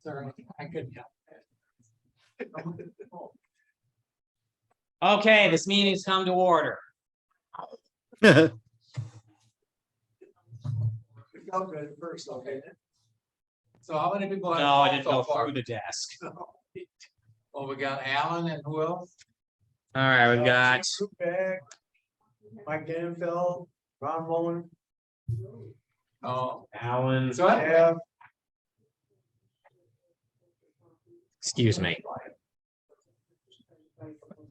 Sorry, I couldn't help it. Okay, this meeting's come to order. We felt good at first, okay? So how many people have? No, I didn't so go far? through the desk. Well, we got Alan and who else? All right, we've got, Jim Rubeck, Mike Danfeld, Ron Mullen. Oh, Alan, so I have. excuse me.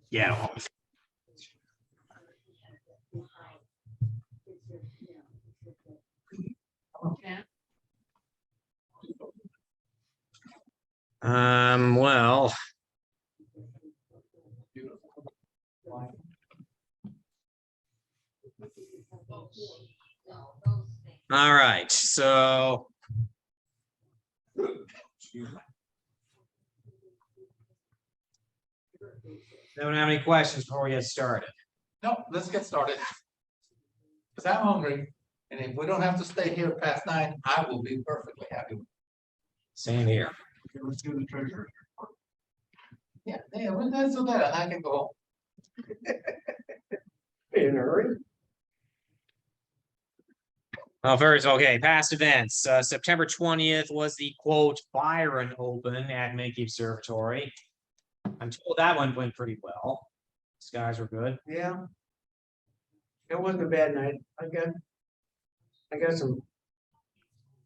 Yeah. Well. All right, so. Don't have any questions before we get started. No, let's get started. Because I'm hungry, and if we don't have to stay here past 9, I will be perfectly happy. Same here. Let's do the treasurer. Yeah, well, that's so that, and I can go home. In a hurry. Oh, first, okay, past events. September 20th was the quote Byron Open at Menke Observatory. I'm told that one went pretty well. Skies were good. Yeah. It wasn't a bad night. I got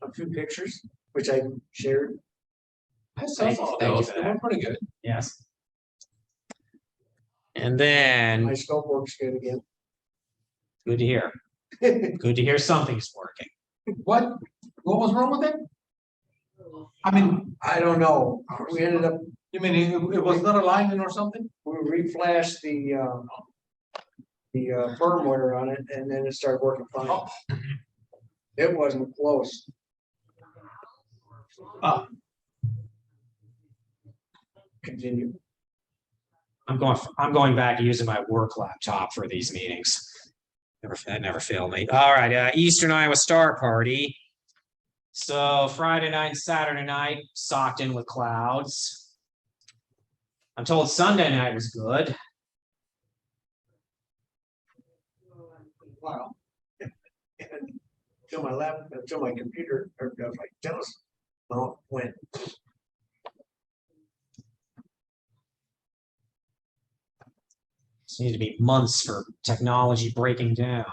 a few pictures, which I shared. I saw Thank those. you for They that. were pretty good. Yes. And then, My scope works good again. good to hear. Good to hear something's working. What was wrong with it? I mean, I don't know. We ended up, you mean it was not aligning or something? We reflashed the firmware on it, and then it started working fine. Oh. It wasn't close. Continue. I'm going back to using my work laptop for these meetings. That never failed me. All right, Eastern Iowa Star Party. So Friday night and Saturday night socked in with clouds. I'm told Sunday night was good. Wow. Until my laptop, until my computer, I was like, tell us when. This needs to be months for technology breaking down.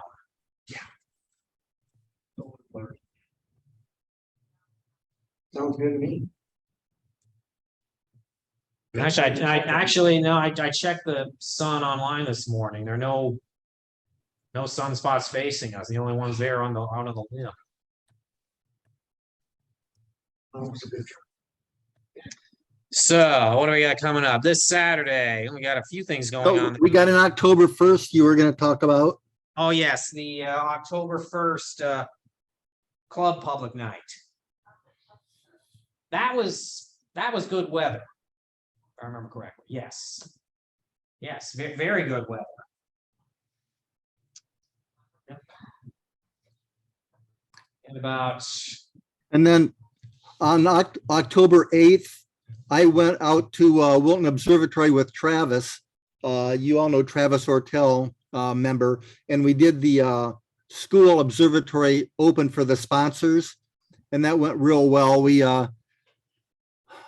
Sounds good to me. Actually, I checked the sun online this morning. There are no sunspots facing us. The only ones there on the limb. So what do we got coming up this Saturday? We got a few things going on. We got an October 1st you were going to talk about. Oh yes, the October 1st club public night. That was good weather, if I remember correctly. Yes, very good weather. Yep. And then on October 8th, I went out to Witte Observatory with Travis. You all know Travis Ortel, member, and we did the school observatory open for the sponsors, and that went real well.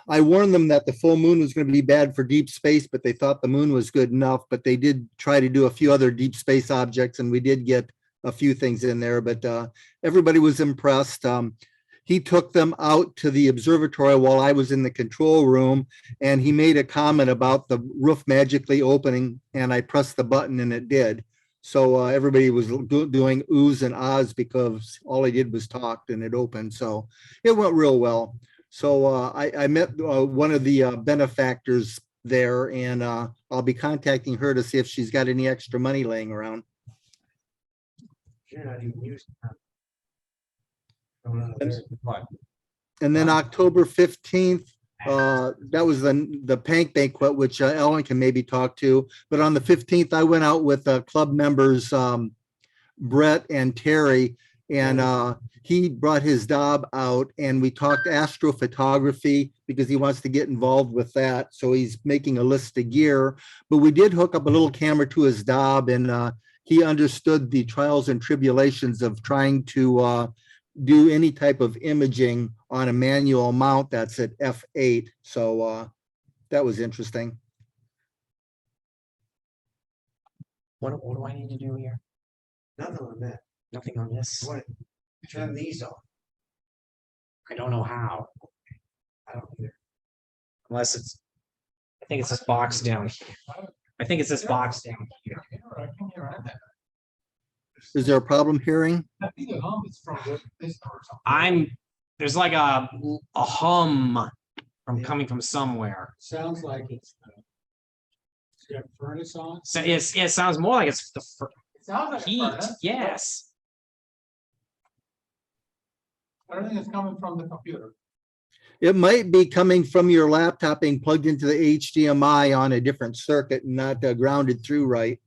I warned them that the full moon was going to be bad for deep space, but they thought the moon was good enough. But they did try to do a few other deep space objects, and we did get a few things in there. But everybody was impressed. He took them out to the observatory while I was in the control room, and he made a comment about the roof magically opening, and I pressed the button and it did. So everybody was doing oohs and ahs because all I did was talked and it opened. So it went real well. So I met one of the benefactors there, and I'll be contacting her to see if she's got any extra money laying around. You're not even used to And then October 15th, that was the PAC Banquet, which Ellen can maybe talk to. But on the 15th, I went out with club members, Brett and Terry, And he brought his Dob out and we talked astrophotography because he wants to get involved with that. So he's making a list of gear, but we did hook up a little camera to his Dob, and he understood the trials and tribulations of trying to do any type of imaging on a manual mount that's at f8. So that was interesting. What do I need to do here? Nothing on that. Nothing on this. What? Turn these off. I don't know how, I don't either. unless it's, I think it's this box down here. I think it's this box down here. I can hear that. Is there a problem hearing? I think the hum is from this or something. There's like a hum from coming from somewhere. Sounds like it's. You have furnace on? So it sounds more like it's the It sounds like a heat. furnace. Yes. Everything is coming from the computer. It might be coming from your laptop being plugged into the HDMI on a different circuit and not grounded through right.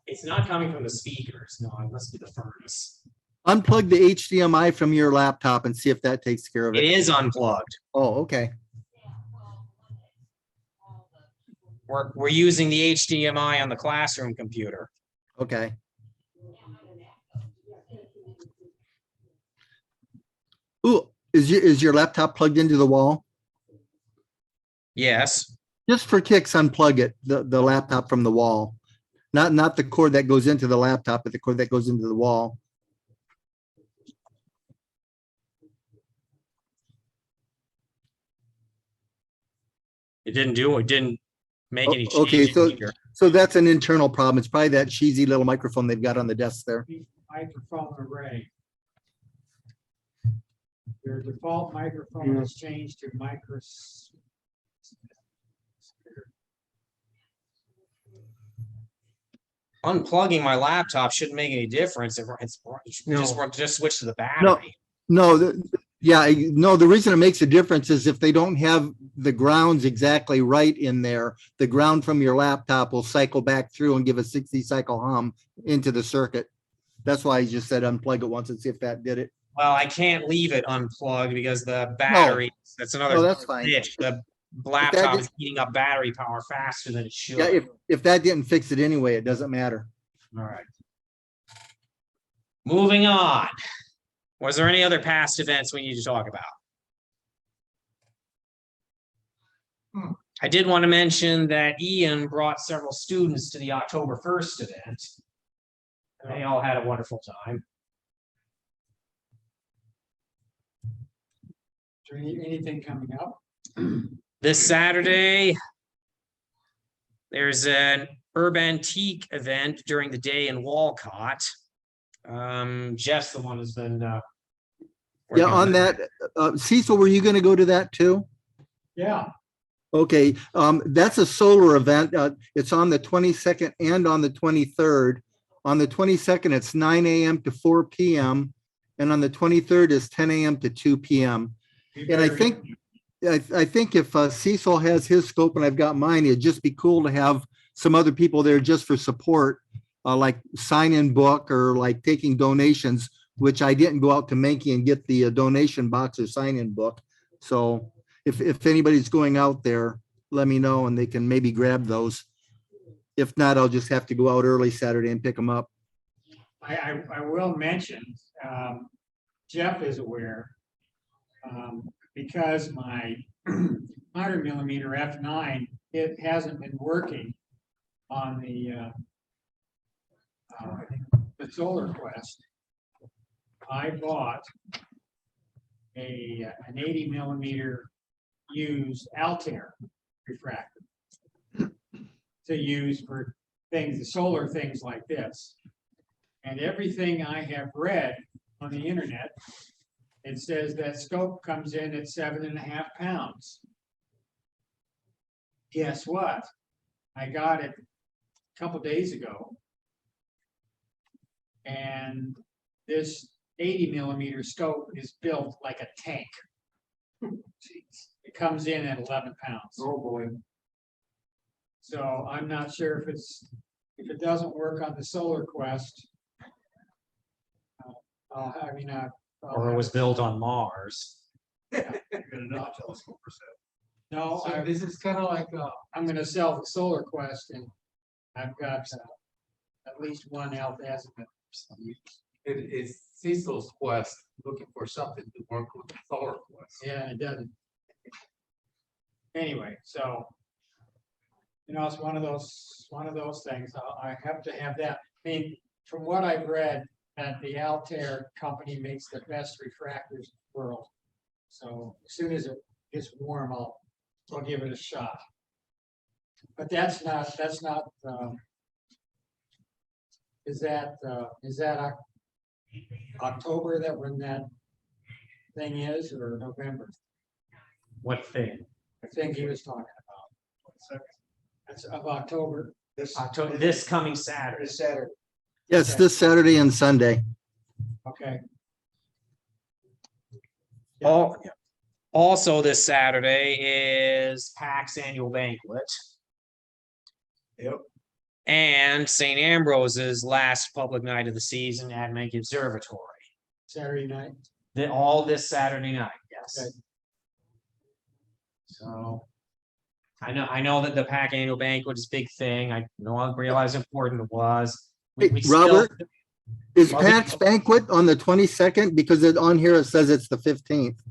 It's not coming from the speakers. No, it must be the furnace. Unplug the HDMI from your laptop and see if that takes care of It it. is unplugged. Oh, okay. We're using the HDMI on the classroom computer. Okay. Ooh, is your laptop plugged into the wall? Yes. Just for kicks, unplug it, the laptop from the wall. Not the cord that goes into the laptop, but the cord that goes into the wall. It didn't make any change. Okay, so that's an internal problem. It's probably that cheesy little microphone they've got on the desk there. Microphone array. Your default microphone is changed to micros. Unplugging my laptop shouldn't make any difference. It's just switch to the battery. No, the reason it makes a difference is if they don't have the grounds exactly right in there, the ground from your laptop will cycle back through and give a 60 cycle hum into the circuit. That's why I just said unplug it once and see if that did it. Well, I can't leave it unplugged because the battery, that's another No, that's fine. ditch. The laptop is eating up battery power faster than it should. Yeah, if that didn't fix it anyway, it doesn't matter. All right. Moving on. Was there any other past events we need to talk about? I did want to mention that Ian brought several students to the October 1st event. They all had a wonderful time. Is there anything coming up? This Saturday, there's an Urban Antique event during the day in Walcott. Jeff's the one who's been Yeah, on that, Cecil, were you going to go to that too? Yeah, Okay, that's a solar event. It's on the 22nd and on the 23rd. On the 22nd, it's 9 a.m. to 4 p.m. And on the 23rd is 10 a.m. to 2 p.m. And I think if Cecil has his scope and I've got mine, it'd just be cool to have some other people there just for support, like sign-in book or like taking donations, which I didn't go out to Menke and get the donation box or sign-in book. So if anybody's going out there, let me know and they can maybe grab those. If not, I'll just have to go out early Saturday and pick them up. I will mention, Jeff is aware, because my 100 millimeter f9, it hasn't been working on the Solar Quest. I bought an 80 millimeter used Altair refractor to use for things, the solar things like this. And everything I have read on the internet, it says that scope comes in at 7.5 pounds. Guess what? I got it a couple days ago. And this 80 millimeter scope is built like a tank. It comes in at 11 pounds. Oh, boy. So I'm not sure if it's if it doesn't work on the Solar Quest. I mean, Or it was built on Mars. No, So this is kind of like, I'm gonna sell the Solar Quest and I've got at least one out there. it is Cecil's quest, looking for something to work with the solar quest. Yeah, it doesn't. Anyway, so. It's one of those things. I have to have that. I mean, from what I've read, that the Altair company makes the best refractors in the world. So as soon as it gets warm, I'll give it a shot. But that's not, is that October that when that thing is, or November? What thing? I think he was talking about. That's of October. October, this coming Saturday. Saturday. Yes, this Saturday and Sunday. Okay. Also this Saturday is PAC's annual banquet. Yep. And St. Ambrose's last public night of the season at Menke Observatory. Saturday night. All this Saturday night, yes. Okay. So I know that the PAC annual banquet is a big thing. I realize how important it was. Hey, We still- Robert, is Well, we- PAC's banquet on the 22nd? Because on here it says it's the 15th.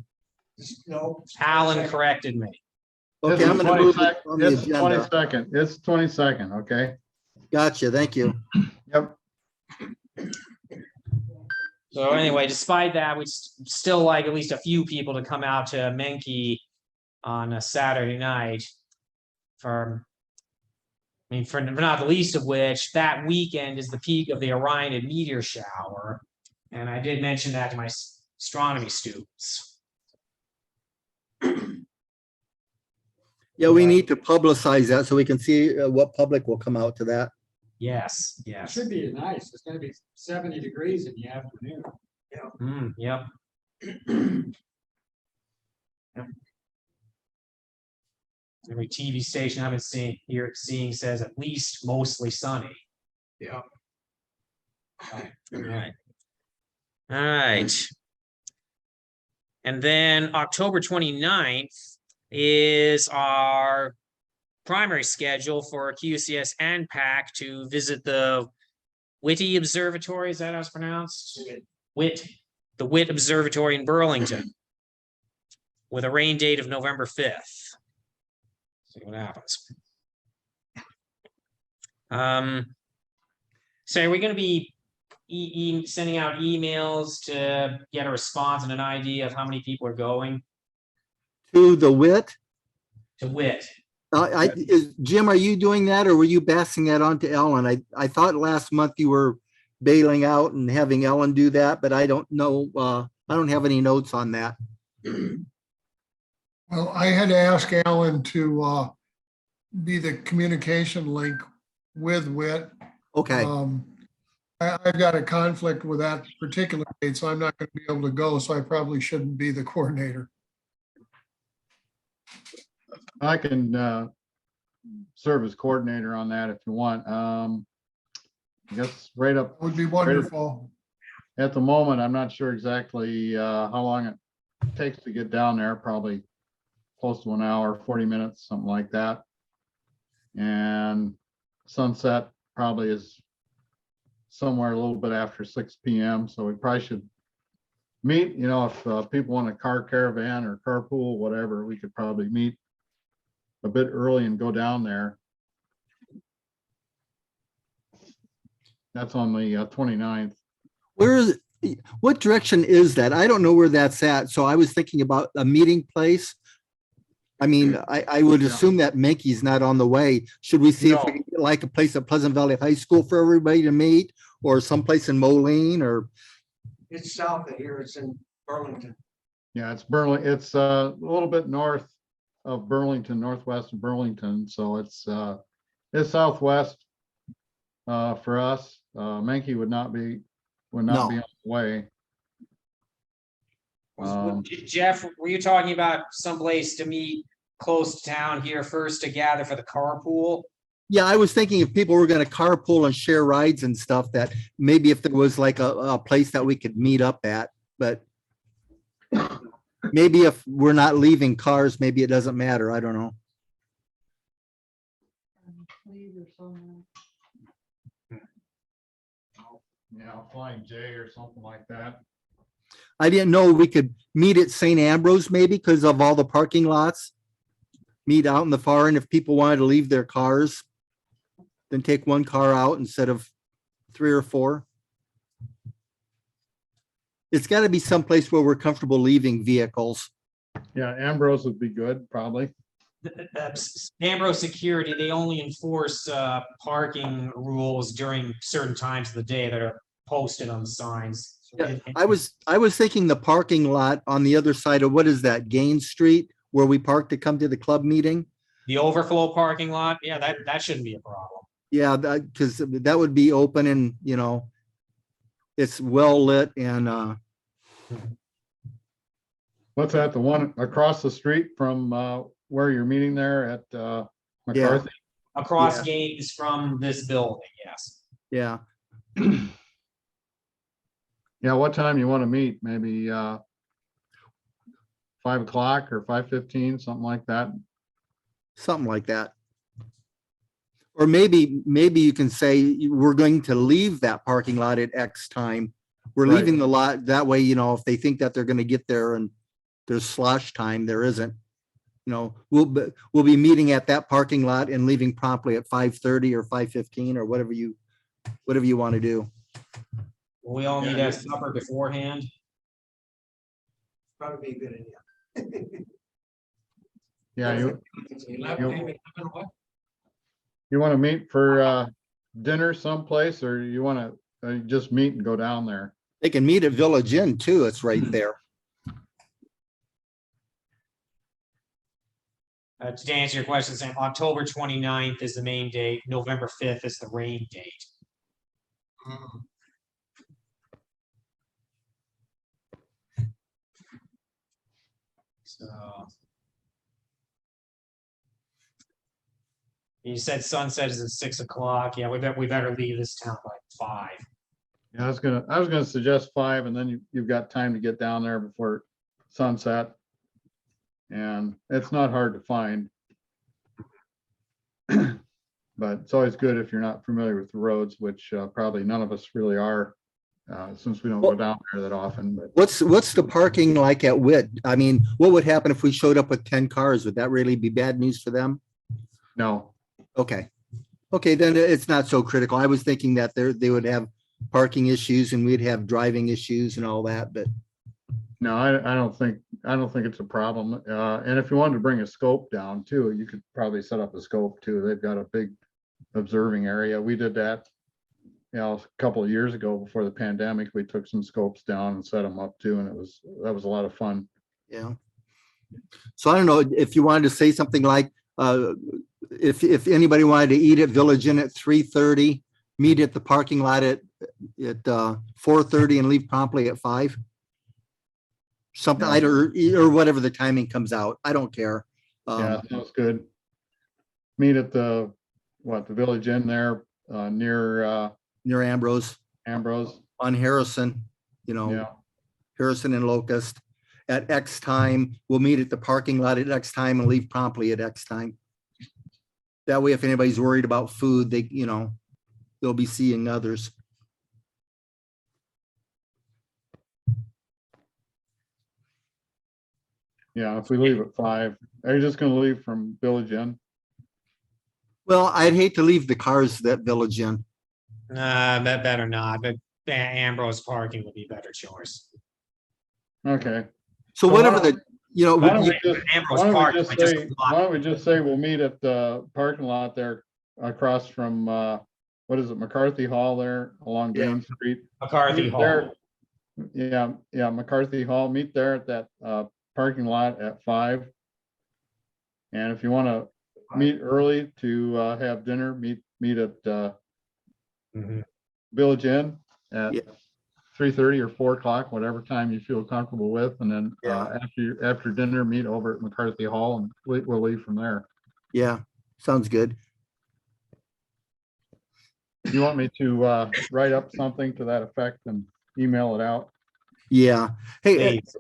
No. Alan corrected me. Okay, I'm gonna move it on the It's agenda. 22nd. It's 22nd, okay? Gotcha, thank you. Yep. So anyway, despite that, we'd still like at least a few people to come out to Menke on a Saturday night. For not the least of which, that weekend is the peak of the Orion meteor shower. And I did mention that to my astronomy students. Yeah, we need to publicize that so we can see what public will come out to that. Yes, It yes. should be nice. It's gonna be 70 degrees in the afternoon. Yep. Every TV station I've been seeing says at least mostly sunny. Yeah. All right. All right. And then October 29th is our primary schedule for QCAS and PAC to visit the Witte Observatory. Is that how it's pronounced? The Witte Observatory in Burlington with a rain date of November 5th. See what happens. So are we going to be sending out emails to get a response and an idea of how many people are going To the WIT, to Witte? Jim, are you doing that or were you passing that on to Ellen? I thought last month you were bailing out and having Ellen do that, but I don't know. I don't have any notes on that. Well, I had to ask Alan to be the communication link with Witte. Okay, I've got a conflict with that particular date, so I'm not going to be able to go, so I probably shouldn't be the coordinator. I can serve as coordinator on that if you want. I guess right up Would be wonderful. at the moment, I'm not sure exactly how long it takes to get down there, probably close to an hour, 40 minutes, something like that. And sunset probably is somewhere a little bit after 6 p.m. So we probably should meet, if people want a car caravan or carpool, whatever, we could probably meet a bit early and go down there. That's on the 29th. where is it? What direction is that? I don't know where that's at. So I was thinking about a meeting place. I mean, I would assume that Menke's not on the way. Should we see if we can get like a place at Pleasant Valley High School for everybody to meet or someplace in Moline or? It's south of here, it's in Burlington. Yeah, it's Burlington. It's a little bit north of Burlington, northwest of Burlington. So it's southwest for us. Menke would not be on the way. Jeff, were you talking about someplace to meet close to town here first to gather for the carpool? Yeah, I was thinking if people were gonna carpool and share rides and stuff, that maybe if there was like a place that we could meet up at, but maybe if we're not leaving cars, maybe it doesn't matter. I don't know. Yeah, Flying J or something like that. I didn't know we could meet at St. Ambrose maybe because of all the parking lots. Meet out in the far end if people wanted to leave their cars, then take one car out instead of 3 or 4. It's got to be someplace where we're comfortable leaving vehicles. Yeah, Ambrose would be good, probably. Ambrose Security, they only enforce parking rules during certain times of the day that are posted on the signs. Yeah, I was thinking the parking lot on the other side of, what is that, Gaines Street, where we parked to come to the club meeting? The overflow parking lot, yeah, that shouldn't be a problem. Yeah, because that would be open and, you know, it's well lit and What's that, the one across the street from where you're meeting there at McCarthy? Across Yeah. gates from this building, yes. yeah. Yeah, what time you want to meet? Maybe 5 o'clock or 5:15, something like that. Something like that. Or maybe you can say we're going to leave that parking lot at X time. We're Right. leaving the lot that way, you know, if they think that they're going to get there and there's slosh time, there isn't. You know, we'll be meeting at that parking lot and leaving promptly at 5:30 or 5:15 or whatever you want to do. We all need to have supper beforehand. Probably be a good idea. Yeah, you 11, maybe 11 what? want to meet for dinner someplace, or you want to just meet and go down there? They can meet at Village Inn too. It's right there. To answer your question, Sam, October 29th is the main date, November 5th is the rain date. So. You said sunset is at 6 o'clock. Yeah, we better leave this town by 5. Yeah, I was gonna suggest 5, and then you've got time to get down there before sunset. And it's not hard to find. But it's always good if you're not familiar with the roads, which probably none of us really are, since we don't go down there that often, but What's the parking like at Witte? I mean, what would happen if we showed up with 10 cars? Would that really be bad news for them? no. Okay. Okay, then it's not so critical. I was thinking that they would have parking issues and we'd have driving issues and all that, but No, I don't think it's a problem. And if you wanted to bring a scope down too, you could probably set up a scope too. They've got a big observing area. We did that, you know, a couple of years ago before the pandemic. We took some scopes down and set them up too, and that was a lot of fun. yeah. So I don't know if you wanted to say something like, if anybody wanted to eat at Village Inn at 3:30, meet at the parking lot at 4:30 and leave promptly at 5. Something, or whatever the timing comes out. I don't care. Yeah, sounds good. Meet at the Village Inn there, near Near Ambrose Ambrose. on Harrison, you know, Yeah, Harrison and Locust at X time. We'll meet at the parking lot at X time and leave promptly at X time. That way, if anybody's worried about food, they'll be seeing others. yeah, if we leave at 5, are you just gonna leave from Village Inn? Well, I'd hate to leave the cars that Village Inn. That better not, but Ambrose parking would be a better choice. Okay. So whatever the, Why don't we just, Ambrose why don't Park, we just I just- say, why don't we just say we'll meet at the parking lot there across from, what is it, McCarthy Hall there along Yeah. Gaines Street? McCarthy Meet Hall. there. Yeah, McCarthy Hall, meet there at that parking lot at 5. And if you want to meet early to have dinner, meet at Mhm. Village Inn at Yeah. 3:30 or 4 o'clock, whatever time you feel comfortable with. And then Yeah. after dinner, meet over at McCarthy Hall, and we'll leave from there. Yeah, sounds good. You want me to write up something to that effect and email it out? Yeah. Hey, Please.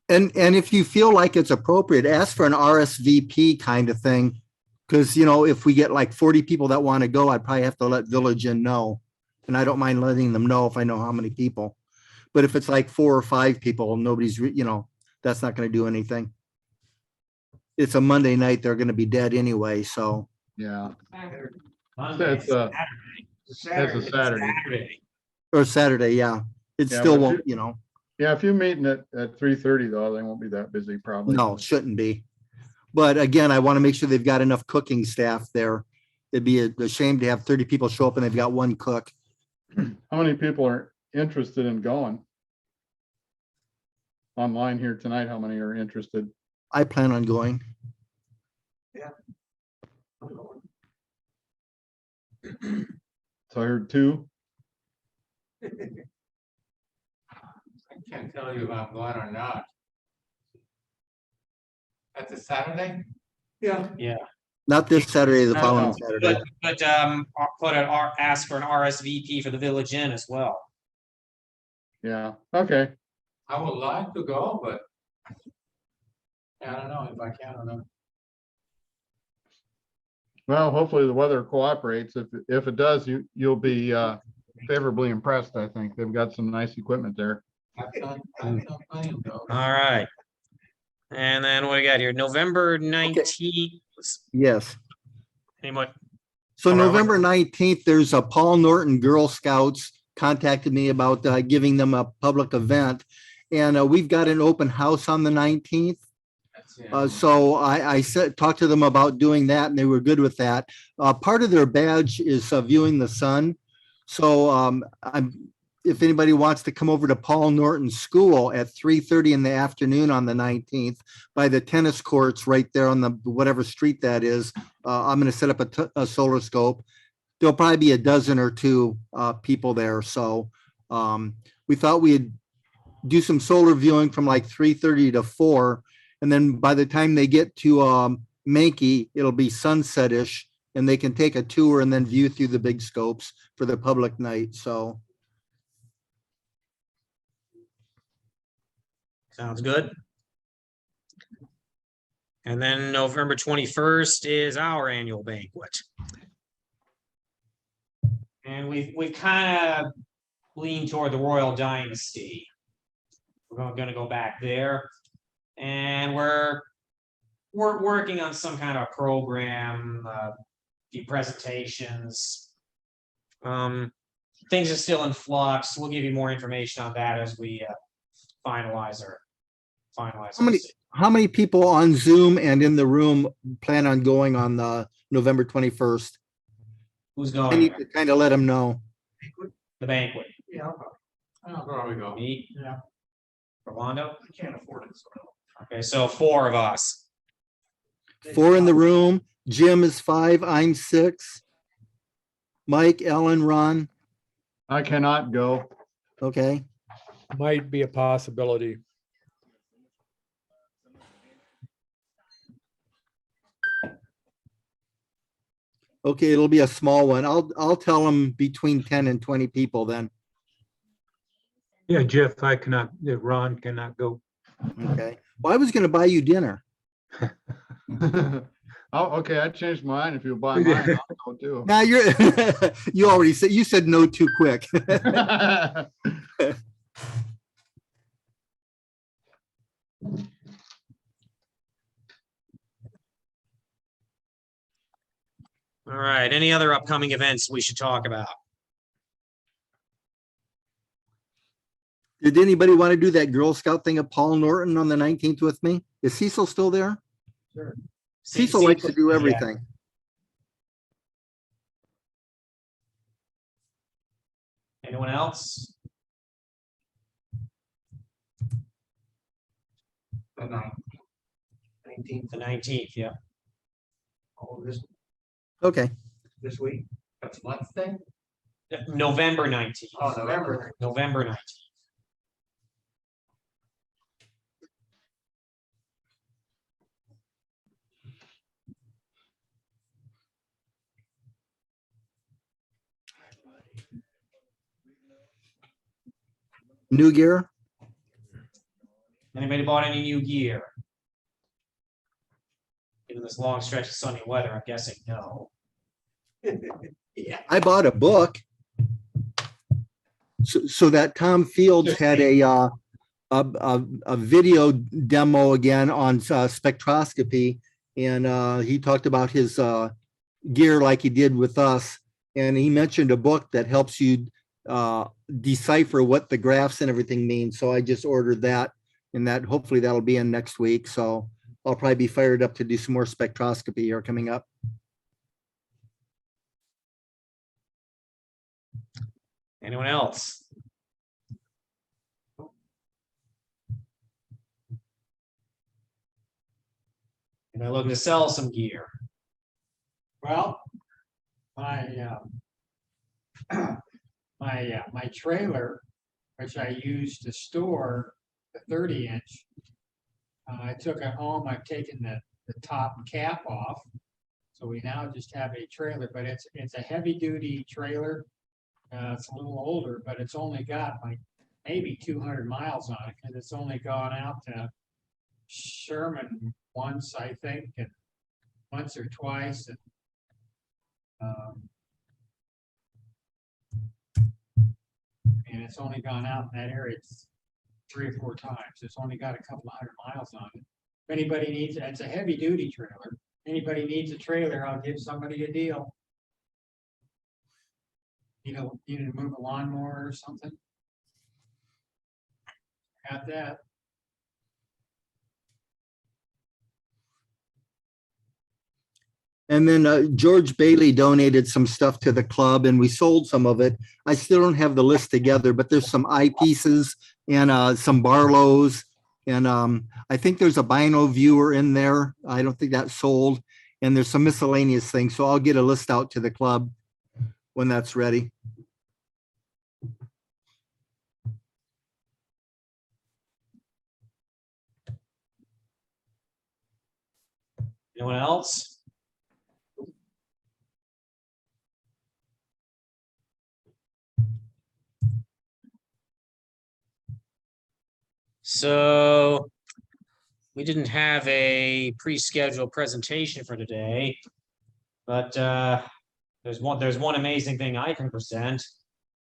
and if you feel like it's appropriate, ask for an RSVP kind of thing. Because, if we get like 40 people that want to go, I'd probably have to let Village Inn know. And I don't mind letting them know if I know how many people. But if it's like 4 or 5 people, nobody's, that's not going to do anything. It's a Monday night. They're going to be dead anyway. So, Yeah, Monday, it's a Saturday. Saturday. or Saturday. Yeah. It Yeah, still but won't, Yeah, if you're meeting at 3:30 though, they won't be that busy probably. no, shouldn't be. But again, I want to make sure they've got enough cooking staff there. It'd be a shame to have 30 people show up and they've got 1 cook. How many people are interested in going? Online here tonight, how many are interested? I plan on going. So I heard 2. I can't tell you if I'm going or not. That's a Saturday? Yeah. Not this Saturday, the No, following no. Saturday. But ask for an RSVP for the Village Inn as well. Yeah, okay. I would like to go, but I don't know if I can or not. Well, hopefully the weather cooperates. If it does, you'll be favorably impressed, I think. They've got some nice equipment there. I've done plenty of those. All right. And then what do we got here? November 19th. Yes. Anyone? So All right, November 19th, there's a Paul Norton Girl Scouts contacted me about giving them a public event. And we've got an open house on the 19th. That's it. So I talked to them about doing that and they were good with that. Part of their badge is viewing the sun. So if anybody wants to come over to Paul Norton School at 3:30 in the afternoon on the 19th by the tennis courts right there on the whatever street that is, I'm going to set up a solar scope. There'll probably be a dozen or 2 people there. So we thought we'd do some solar viewing from like 3:30 to 4. And then by the time they get to Menke, it'll be sunset-ish and they can take a tour and then view through the big scopes for the public night. So. Sounds good. And then November 21st is our annual banquet. And we've kind of leaned toward the Royal Dynasty. We're going to go back there. And we're working on some kind of program, few presentations. Things are still in flux. We'll give you more information on that as we finalize. How many people on Zoom and in the room plan on going on the November 21st? Who's I going? need to kind of let them know. The banquet. Yeah. I'll probably go. Me? Yeah. Rolando? I can't afford it. So. Okay, so 4 of us. 4 in the room. Jim is 5. I'm 6. Mike, Ellen, Ron. I cannot go. Okay. Might be a possibility. Okay, it'll be a small one. I'll tell them between 10 and 20 people then. Yeah, Jeff, Ron cannot go. Okay. Well, I was going to buy you dinner. Oh, okay, I changed mine. If you'll buy mine, I'll go too. Now you said no too quick. All right, any other upcoming events we should talk about? Did anybody want to do that Girl Scout thing at Paul Norton on the 19th with me? Is Cecil still there? Sure. Cecil likes to do Yeah. everything. Anyone else? The 19th. The 19th, yeah. Oh, Okay. this week. That's Wednesday? November 19th. Oh, November. November 19th. New gear? Anybody bought any new gear? Given this long stretch of sunny weather, I'm guessing no. I bought a book. So that Tom Fields had a video demo again on spectroscopy, and he talked about his gear like he did with us, and he mentioned a book that helps you decipher what the graphs and everything mean. So I just ordered that, and that hopefully that'll be in next week. So I'll probably be fired up to do some more spectroscopy here coming up. Anyone else? And they're looking to sell some gear. Well, my my trailer, which I use to store the 30-inch, I took it home. I've taken the top cap off, so we now just have a trailer. But it's a heavy-duty trailer. It's a little older, but it's only got like maybe 200 miles on it, and it's only gone out to Sherman once, I think, and once or twice, and it's only gone out in that area 3 or 4 times. It's only got a couple of 100 miles on it. If anybody needs it, it's a heavy duty trailer. Anybody needs a trailer, I'll give somebody a deal. You know, you need to move a lawnmower or something. Got that. And then George Bailey donated some stuff to the club, and we sold some of it. I still don't have the list together, but there's some eyepieces and some Barlows. And I think there's a Bino viewer in there. I don't think that's sold. And there's some miscellaneous things. So I'll get a list out to the club when that's ready. Anyone else? So we didn't have a pre-scheduled presentation for today, but there's one amazing thing I can present.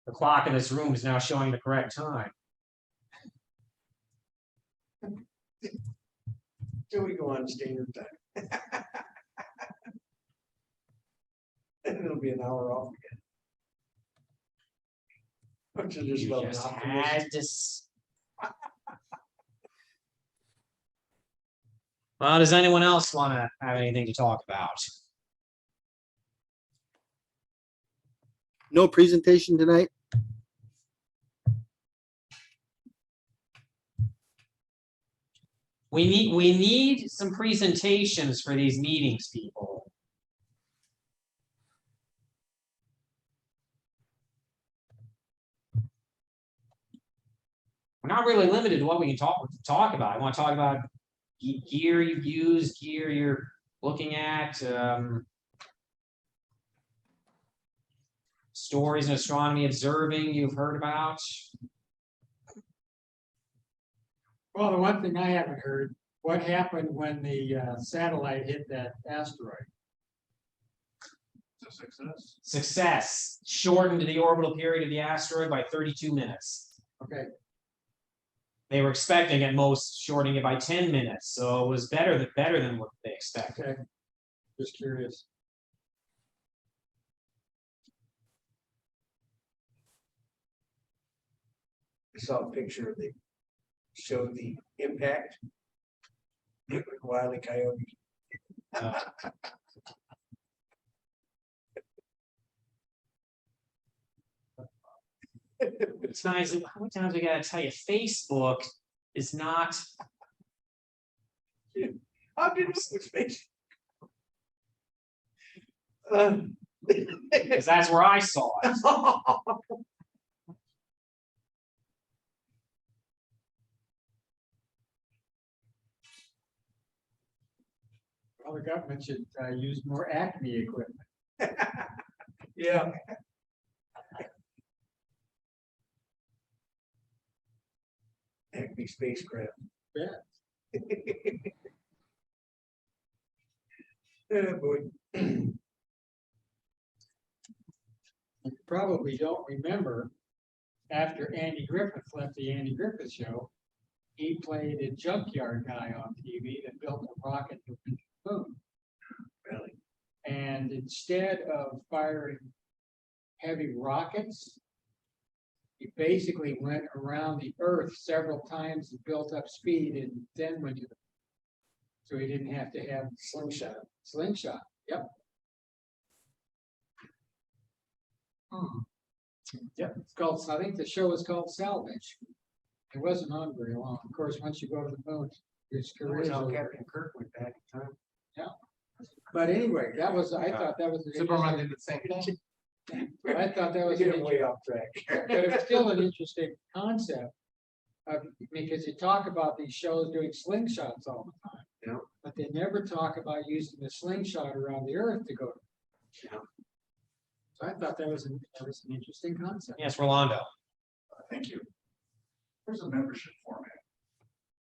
The clock in this room is now showing the correct time. Till we go on standard time. And it'll be an hour off again. Which is just You about just an had optimist. to. Well, does anyone else want to have anything to talk about? No presentation tonight? We need some presentations for these meetings, people. We're not really limited to what we can talk about. I want to talk about gear you've used, gear you're looking at, stories in astronomy observing you've heard about. Well, the one thing I haven't heard, what happened when the satellite hit that asteroid? It's a success. Success shortened the orbital period of the asteroid by 32 minutes. Okay, They were expecting at most shortening it by 10 minutes, so it was better than what they expected. okay, just curious. I saw a picture of showed the impact. It was Wile E. Coyote. It's nice. How many times we gotta tell you, Facebook is not. How did it was face? Because that's where I saw it. Well, the government should use more Acme equipment. Yeah. Acme spacecraft. Yeah. Yeah, boy. You probably don't remember, after Andy Griffith left the Andy Griffith Show, he played a junkyard guy on TV that built a rocket to the moon. Really? And instead of firing heavy rockets, he basically went around the Earth several times and built up speed and then went to the. So he didn't have to have Slingshot. slingshot. Yep. Yep, it's called, I think the show is called Salvage. It wasn't on very long. Of course, once you go to the moon, his That career was is how over. Captain Kirk went back in time. But anyway, that was, I thought that was. an Superman did the same thing. interesting- But I thought that was. We an get way off track. But it's still an interesting concept. Because you talk about these shows doing slingshots all the time. Yeah. But they never talk about using the slingshot around the earth to go. Yeah. So I thought that was an interesting concept. Yes, Rolando, Thank you. There's a membership format.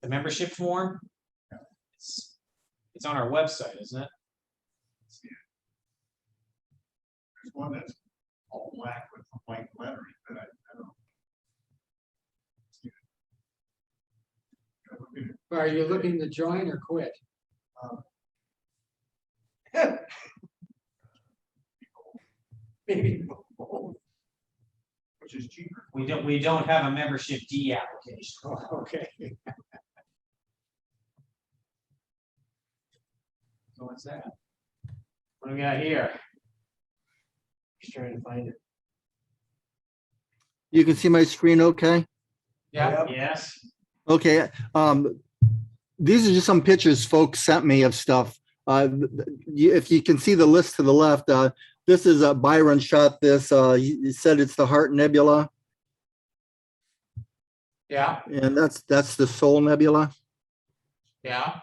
the membership form? It's on our website, isn't it? There's one that's all black with white lettering that I don't. Are you looking to join or quit? Maybe. Which is cheaper. We don't have a membership D application. Oh, okay. So what's that? What do we got here? Just trying to find it. You can see my screen okay? Yeah, Yep. yes. Okay, these are just some pictures folks sent me of stuff. If you can see the list to the left, this is Byron shot this. He said it's the Heart Nebula, Yeah, and that's the Soul Nebula. yeah.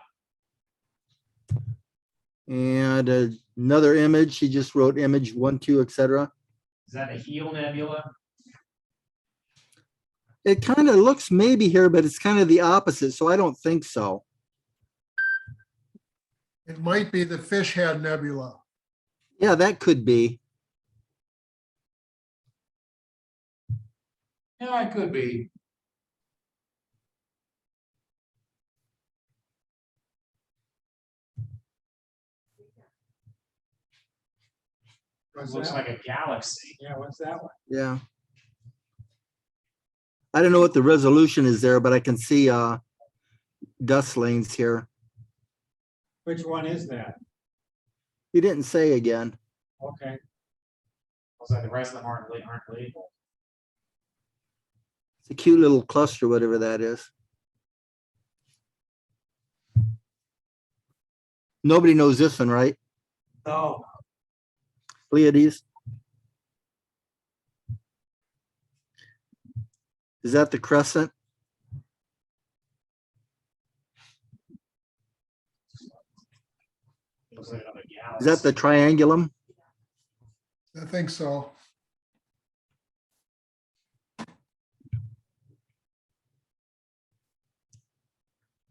And another image, he just wrote image 1, 2, etc. Is that a heel nebula? It kind of looks maybe here, but it's kind of the opposite, so I don't think so. It might be the Fish Head Nebula. Yeah, that could be. Yeah, it could be. What's Looks that? like a galaxy. Yeah, what's that one? Yeah. I don't know what the resolution is there, but I can see dust lanes here. Which one is that? He didn't say again. Okay. Looks like the rest of them aren't labeled. It's a cute little cluster, whatever that is. Nobody knows this one, right? No, Pleiades. Is that the crescent? Looks like another Is that galaxy. the triangulum? I think so.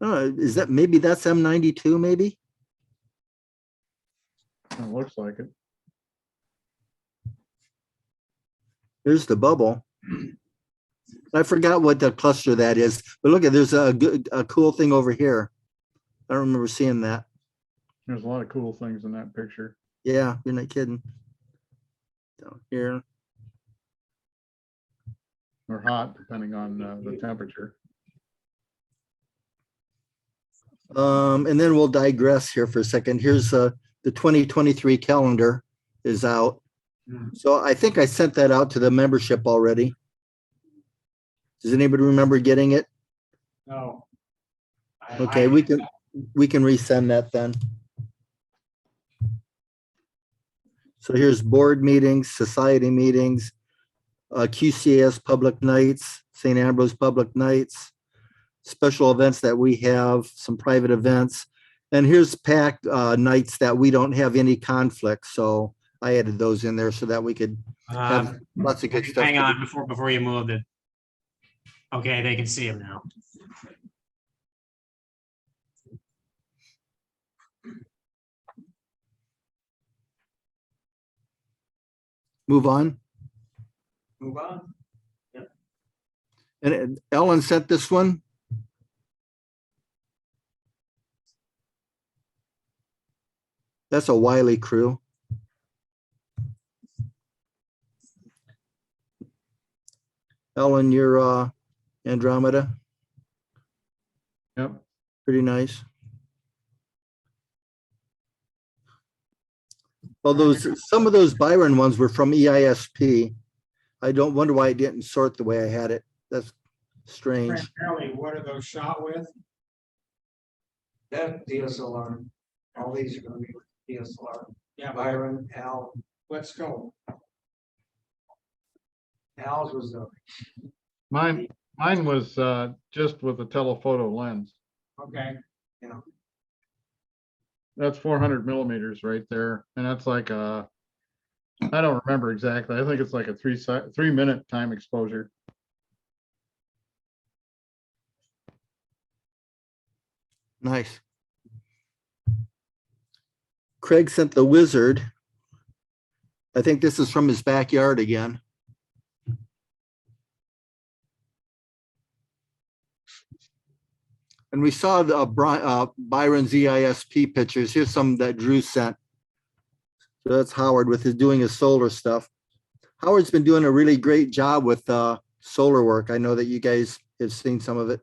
Is that maybe that's M92 maybe? It looks like it. There's the bubble. I forgot what the cluster that is, but look at, there's a cool thing over here. I don't remember seeing that. There's a lot of cool things in that picture. Yeah, you're not kidding. Down here. Or hot, depending on the temperature. And then we'll digress here for a second. Here's the 2023 calendar is out. So I think I sent that out to the membership already. Does anybody remember getting it? No. Okay, we can resend that then. So here's board meetings, society meetings, QCAS public nights, St. Ambrose public nights, special events that we have, some private events. And here's PAC nights that we don't have any conflicts. So I added those in there so that we could have lots of good stuff. Hang on before you move it. Okay, they can see him now. Move on. Move on. And Ellen sent this one. That's a Wiley crew. Ellen, you're Andromeda. Yep. Pretty nice. Well, some of those Byron ones were from EISP. I don't wonder why it didn't sort the way I had it. That's strange. Primarily, what are those shot with? That DSLR, all these are gonna be with DSLR. Yeah, but Byron, Al, let's go. Al's was the, Mine was just with a telephoto lens. Okay, That's 400 millimeters right there. And that's like a, I don't remember exactly. I think it's like a 3-minute time exposure. Nice. Craig sent the wizard. I think this is from his backyard again. And we saw the Byron's EISP pictures. Here's some that Drew sent. So that's Howard with doing his solar stuff. Howard's been doing a really great job with solar work. I know that you guys have seen some of it.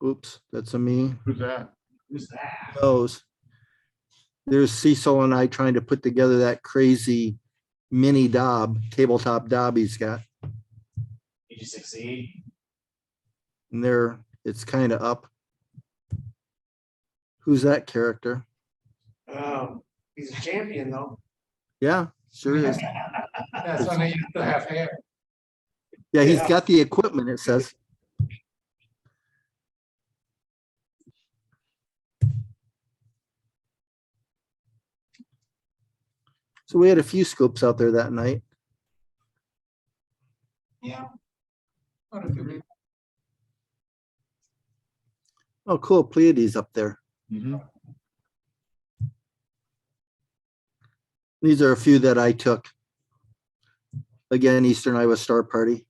Oops, that's a me. Who's that? who's that? Those. There's Cecil and I trying to put together that crazy mini Dob, tabletop Dob he's got. Did you succeed? And there, it's kind of up. Who's that character? he's a champion though. Yeah, sure is. That's when they used to have hair. Yeah, he's Yeah. got the equipment, it says. So we had a few scopes out there that night. Yeah. What a good- Oh, cool, Pleiades up there. Mhm. These are a few that I took. Again, Eastern Iowa Star Party.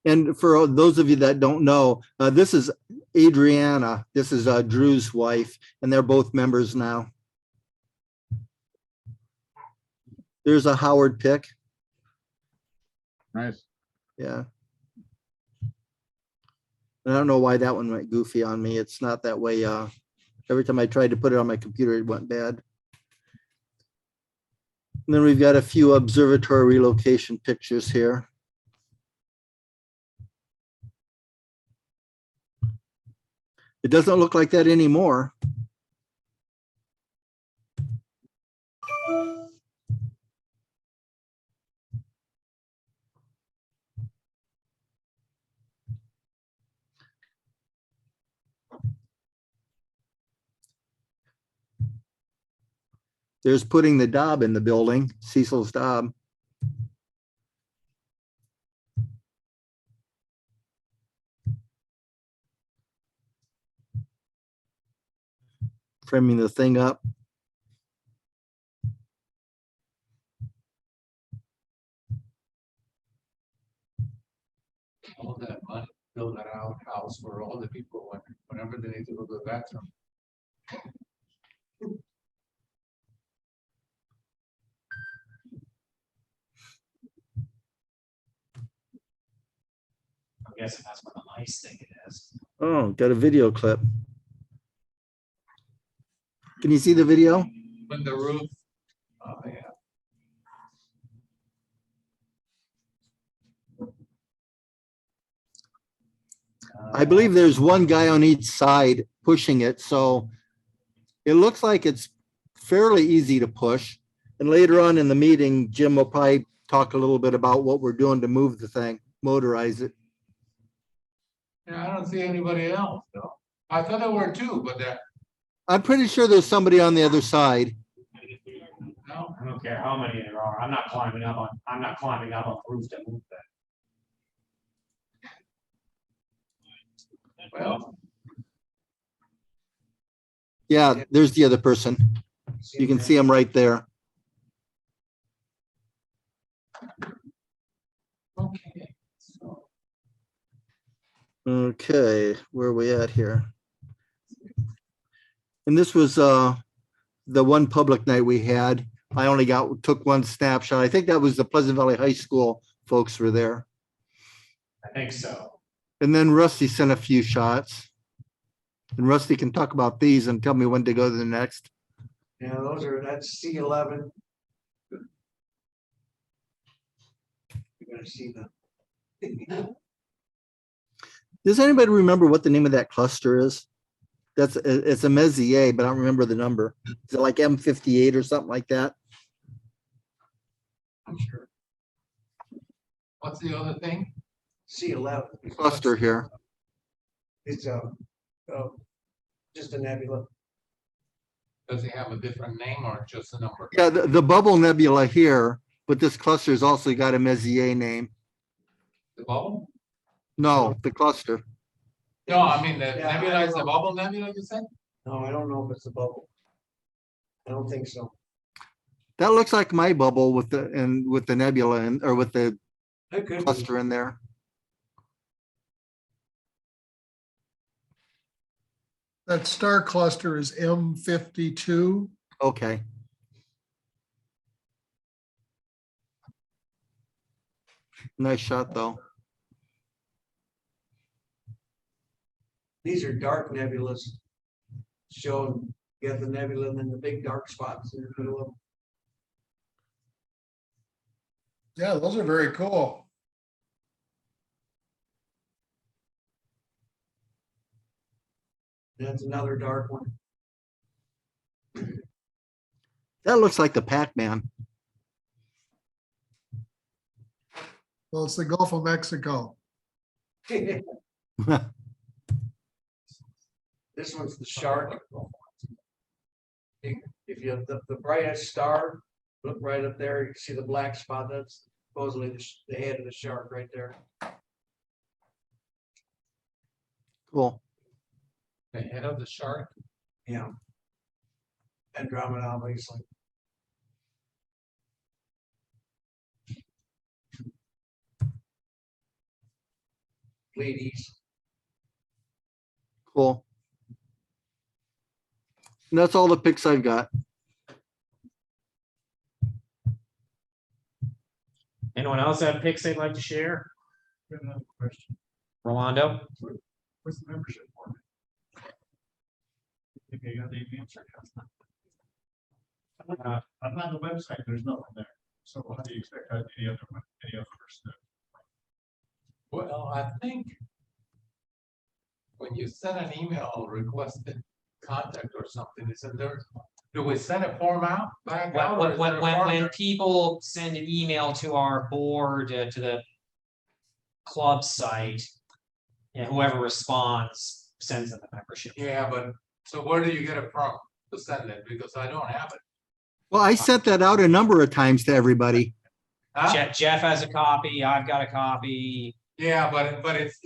And for those of you that don't know, this is Adriana. This is Drew's wife, and they're both members now. There's a Howard pick. Nice. Yeah. And I don't know why that one went goofy on me. It's not that way. Every time I tried to put it on my computer, it went bad. And then we've got a few observatory relocation pictures here. It doesn't look like that anymore. There's putting the Dob in the building, Cecil's Dob. Framing the thing up. All that money, build that outhouse for all the people whenever they need to go to the bathroom. I'm guessing that's what the nice thing it is. Oh, got a video clip. Can you see the video? When the roof, oh yeah. I believe there's one guy on each side pushing it, so it looks like it's fairly easy to push. And later on in the meeting, Jim will probably talk a little bit about what we're doing to move the thing, motorize it. Yeah, I don't see anybody else though. I thought there were two, but I'm pretty sure there's somebody on the other side. no. I don't care how many there are. I'm not climbing up on the roof to move that. Well, Yeah, there's the other person. You can see him right there. okay. So, Okay, where are we at here? And this was the one public night we had. I only took one snapshot. I think that was the Pleasant Valley High School folks were there. I think so. And then Rusty sent a few shots. And Rusty can talk about these and tell me when to go to the next. Yeah, that's C11. You're gonna see the. Does anybody remember what the name of that cluster is? It's a Messier, but I don't remember the number. Is it like M58 or something like that? I'm sure. What's the other thing? C11. Cluster here. It's just a nebula. Does it have a different name or just a number? Yeah, the bubble nebula here, but this cluster's also got a Messier name. The bubble? No, the cluster. No, I mean, the Yeah, nebula I is the know. bubble nebula, you said? No, I don't know if it's a bubble. I don't think so. That looks like my bubble with the nebula or with the It could be. cluster in there. That star cluster is M52. Okay. Nice shot, though. These are dark nebulas. Showing, you have the nebula and then the big dark spots in the middle of them. Yeah, those are very cool. That's another dark one. That looks like the Pac-Man. Well, it's the Gulf of Mexico. This one's the shark. If you have the brightest star, look right up there, you can see the black spot. That's supposedly the head of the shark right there. Cool. The head of the shark? Yeah. Andromeda, obviously. Pleiades. Cool. And that's all the pics I've got. Anyone else have pics they'd like to share? Another question. Rolando? What's the membership for? I think I got the answer. I'm on the website, there's nothing there. So how do you expect any other person? Well, I think when you send an email requested contact or something, is it there? Do we send a form out back out? or is there a form When there? people send an email to our board, to the club site, and whoever responds sends them the membership. Yeah, but so where do you get it from to send it? Because I don't have it. Well, I sent that out a number of times to everybody. Huh? Jeff has a copy, I've got a copy. Yeah, but it's,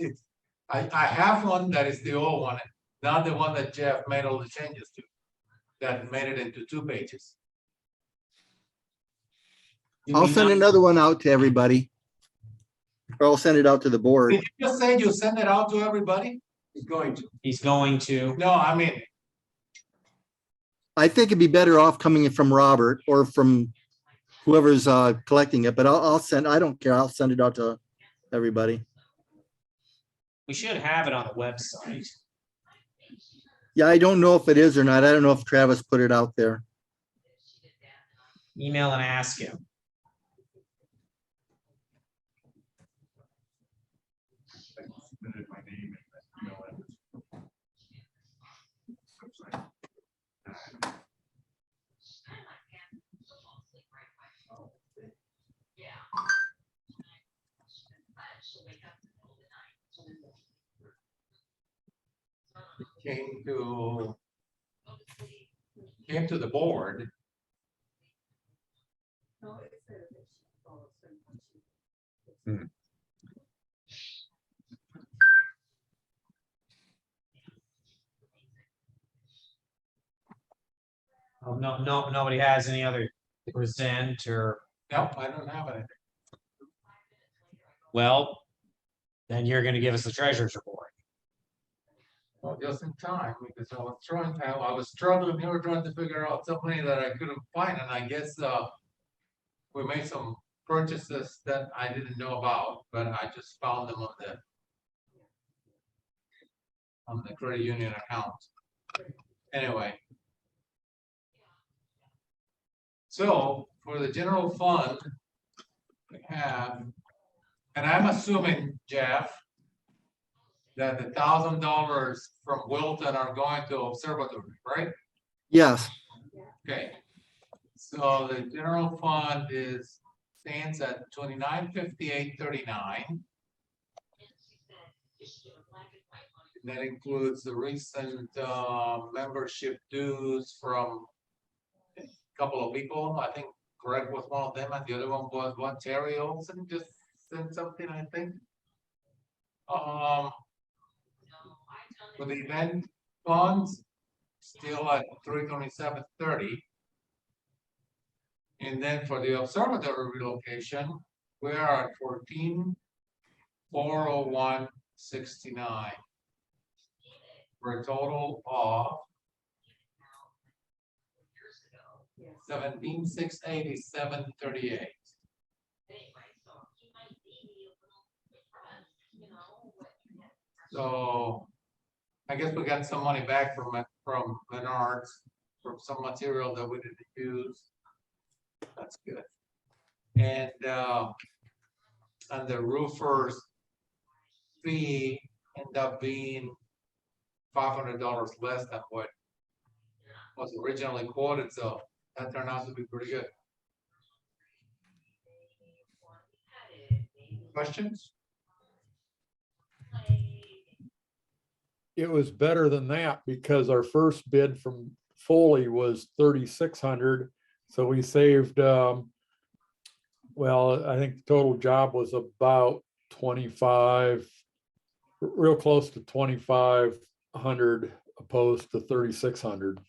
I have one that is the old one, not the one that Jeff made all the changes to. That made it into 2 pages. I'll send another one out to everybody. Or I'll send it out to the board. Did you just say you send it out to everybody? He's going to. He's going to. No, I mean, I think it'd be better off coming from Robert or from whoever's collecting it, but I'll send, I don't care. I'll send it out to everybody. We should have it on the website. Yeah, I don't know if it is or not. I don't know if Travis put it out there. Email and ask him. Submitted my name and email address. Website. came to the board. Oh, no, nobody has any other present or, No, I don't have anything. well, then you're gonna give us the treasurer's report. Well, just in time, because I was struggling, we were trying to figure out so many that I couldn't find, and I guess, we made some purchases that I didn't know about, but I just found them on the credit union account. Anyway. So for the general fund, we have, and I'm assuming, Jeff, that the $1,000 from Wilton are going to Observatory, right? Yes, Okay. So the general fund stands at 2958.39. That includes the recent membership dues from a couple of people. I think Greg was one of them, and the other one was what, Terry Olson just sent something, I think. For the event funds, still at 327.30. And then for the observatory relocation, we are at 14,401.69. For a total of 17,687.38. So I guess we got some money back from Menards from some material that we didn't use. That's good. And the roofer's fee ended up being $500 less than what was originally quoted, so that turned out to be pretty good. Questions? It was better than that because our first bid from Foley was 3,600. So we saved, well, I think the total job was about 25, real close to 2,500 opposed to 3,600.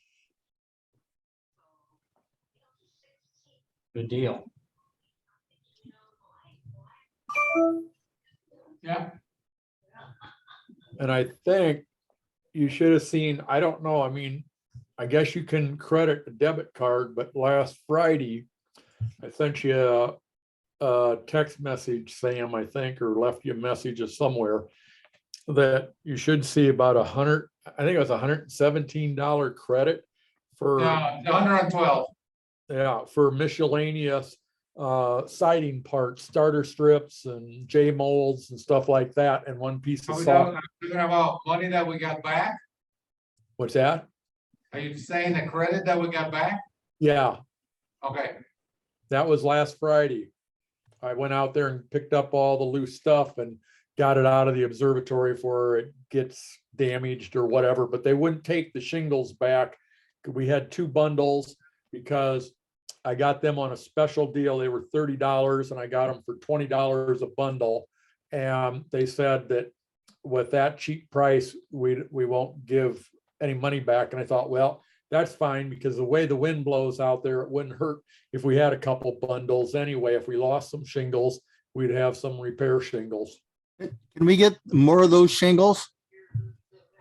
Good deal. Yeah. And I think you should have seen, I don't know, I mean, I guess you can credit a debit card, but last Friday, I sent you a text message, Sam, I think, or left you a message somewhere that you should see about I think it was $117 credit for, 112. yeah, for miscellaneous siding parts, starter strips and J molds and stuff like that, and one piece Are of we soft. talking about money that we got back? What's that? Are you saying the credit that we got back? Yeah, Okay. that was last Friday. I went out there and picked up all the loose stuff and got it out of the observatory before it gets damaged or whatever, but they wouldn't take the shingles back. We had 2 bundles because I got them on a special deal. They were $30 and I got them for $20 a bundle. And they said that with that cheap price, we won't give any money back. And I thought, well, that's fine because the way the wind blows out there, it wouldn't hurt if we had a couple bundles anyway. If we lost some shingles, we'd have some repair shingles. can we get more of those shingles?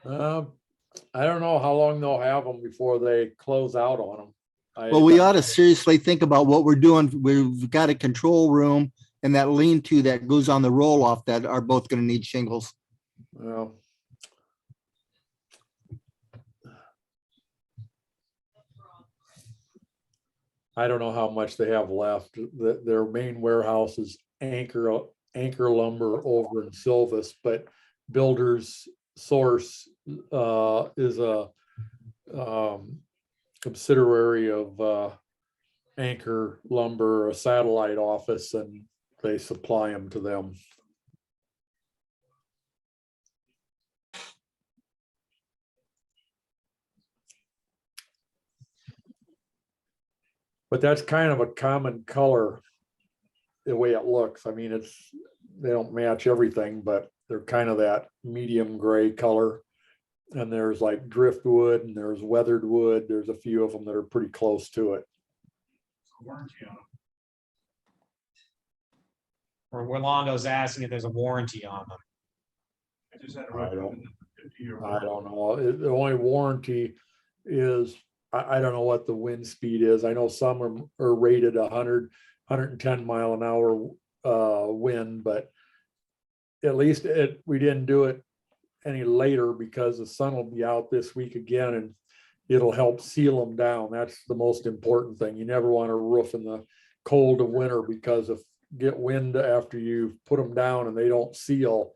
I don't know how long they'll have them before they close out on them. Well, we ought to seriously think about what we're doing. We've got a control room and that lean-to that goes on the roll-off that are both going to need shingles. Well, I don't know how much they have left. Their main warehouse is Anchor Lumber over in Silvis, but Builders Source is a subsidiary of Anchor Lumber, a satellite office, and they supply them to them. But that's kind of a common color, the way it looks. I mean, they don't match everything, but they're kind of that medium gray color. And there's like driftwood and there's weathered wood. There's a few of them that are pretty close to it. Or Rolando's asking if there's a warranty on them. I don't know. The only warranty is, I don't know what the wind speed is. I know some are rated 100, 110 mile an hour wind, but at least we didn't do it any later because the sun will be out this week again and it'll help seal them down. That's the most important thing. You never want a roof in the cold of winter because if get wind after you put them down and they don't seal.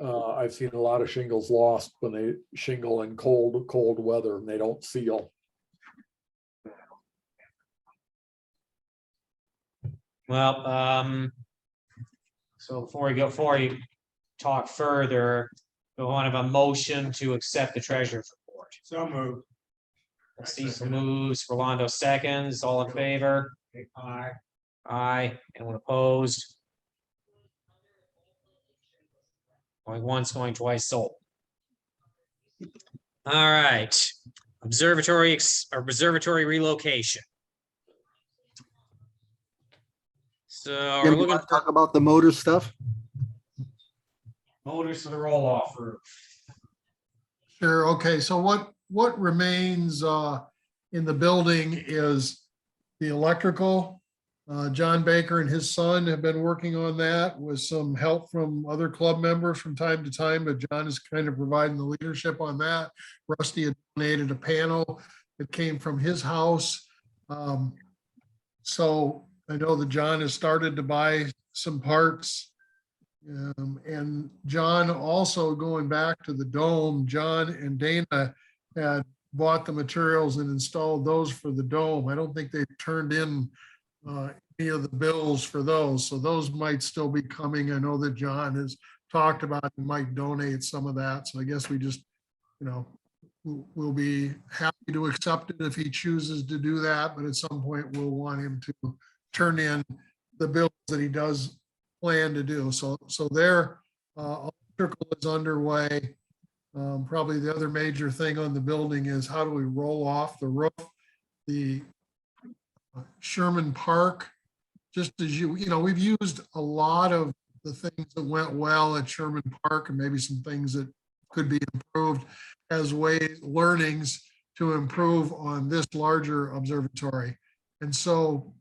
I've seen a lot of shingles lost when they shingle in cold weather and they don't seal. Well, so before you talk further, we want to have a motion to accept the treasurer's report. So moved. Cecil moves, Rolando seconds, all in favor? Aye. Aye, anyone opposed? Going once, going twice, sold. All right, observatory relocation. So Jim, we're you looking want to for talk about the motor stuff? motors for the roll-off roof. Sure, okay, so what remains in the building is the electrical. John Baker and his son have been working on that with some help from other club members from time to time, but John is kind of providing the leadership on that. Rusty had donated a panel that came from his house. So I know that John has started to buy some parts. And John also, going back to the dome, John and Dana had bought the materials and installed those for the dome. I don't think they've turned in any of the bills for those. So those might still be coming. I know that John has talked about and might donate some of that. So I guess we just, we'll be happy to accept it if he chooses to do that. But at some point we'll want him to turn in the bills that he does plan to do. So their electrical is underway. Probably the other major thing on the building is how do we roll off the roof? The Sherman Park, just as we've used a lot of the things that went well at Sherman Park and maybe some things that could be improved as learnings to improve on this larger observatory. And so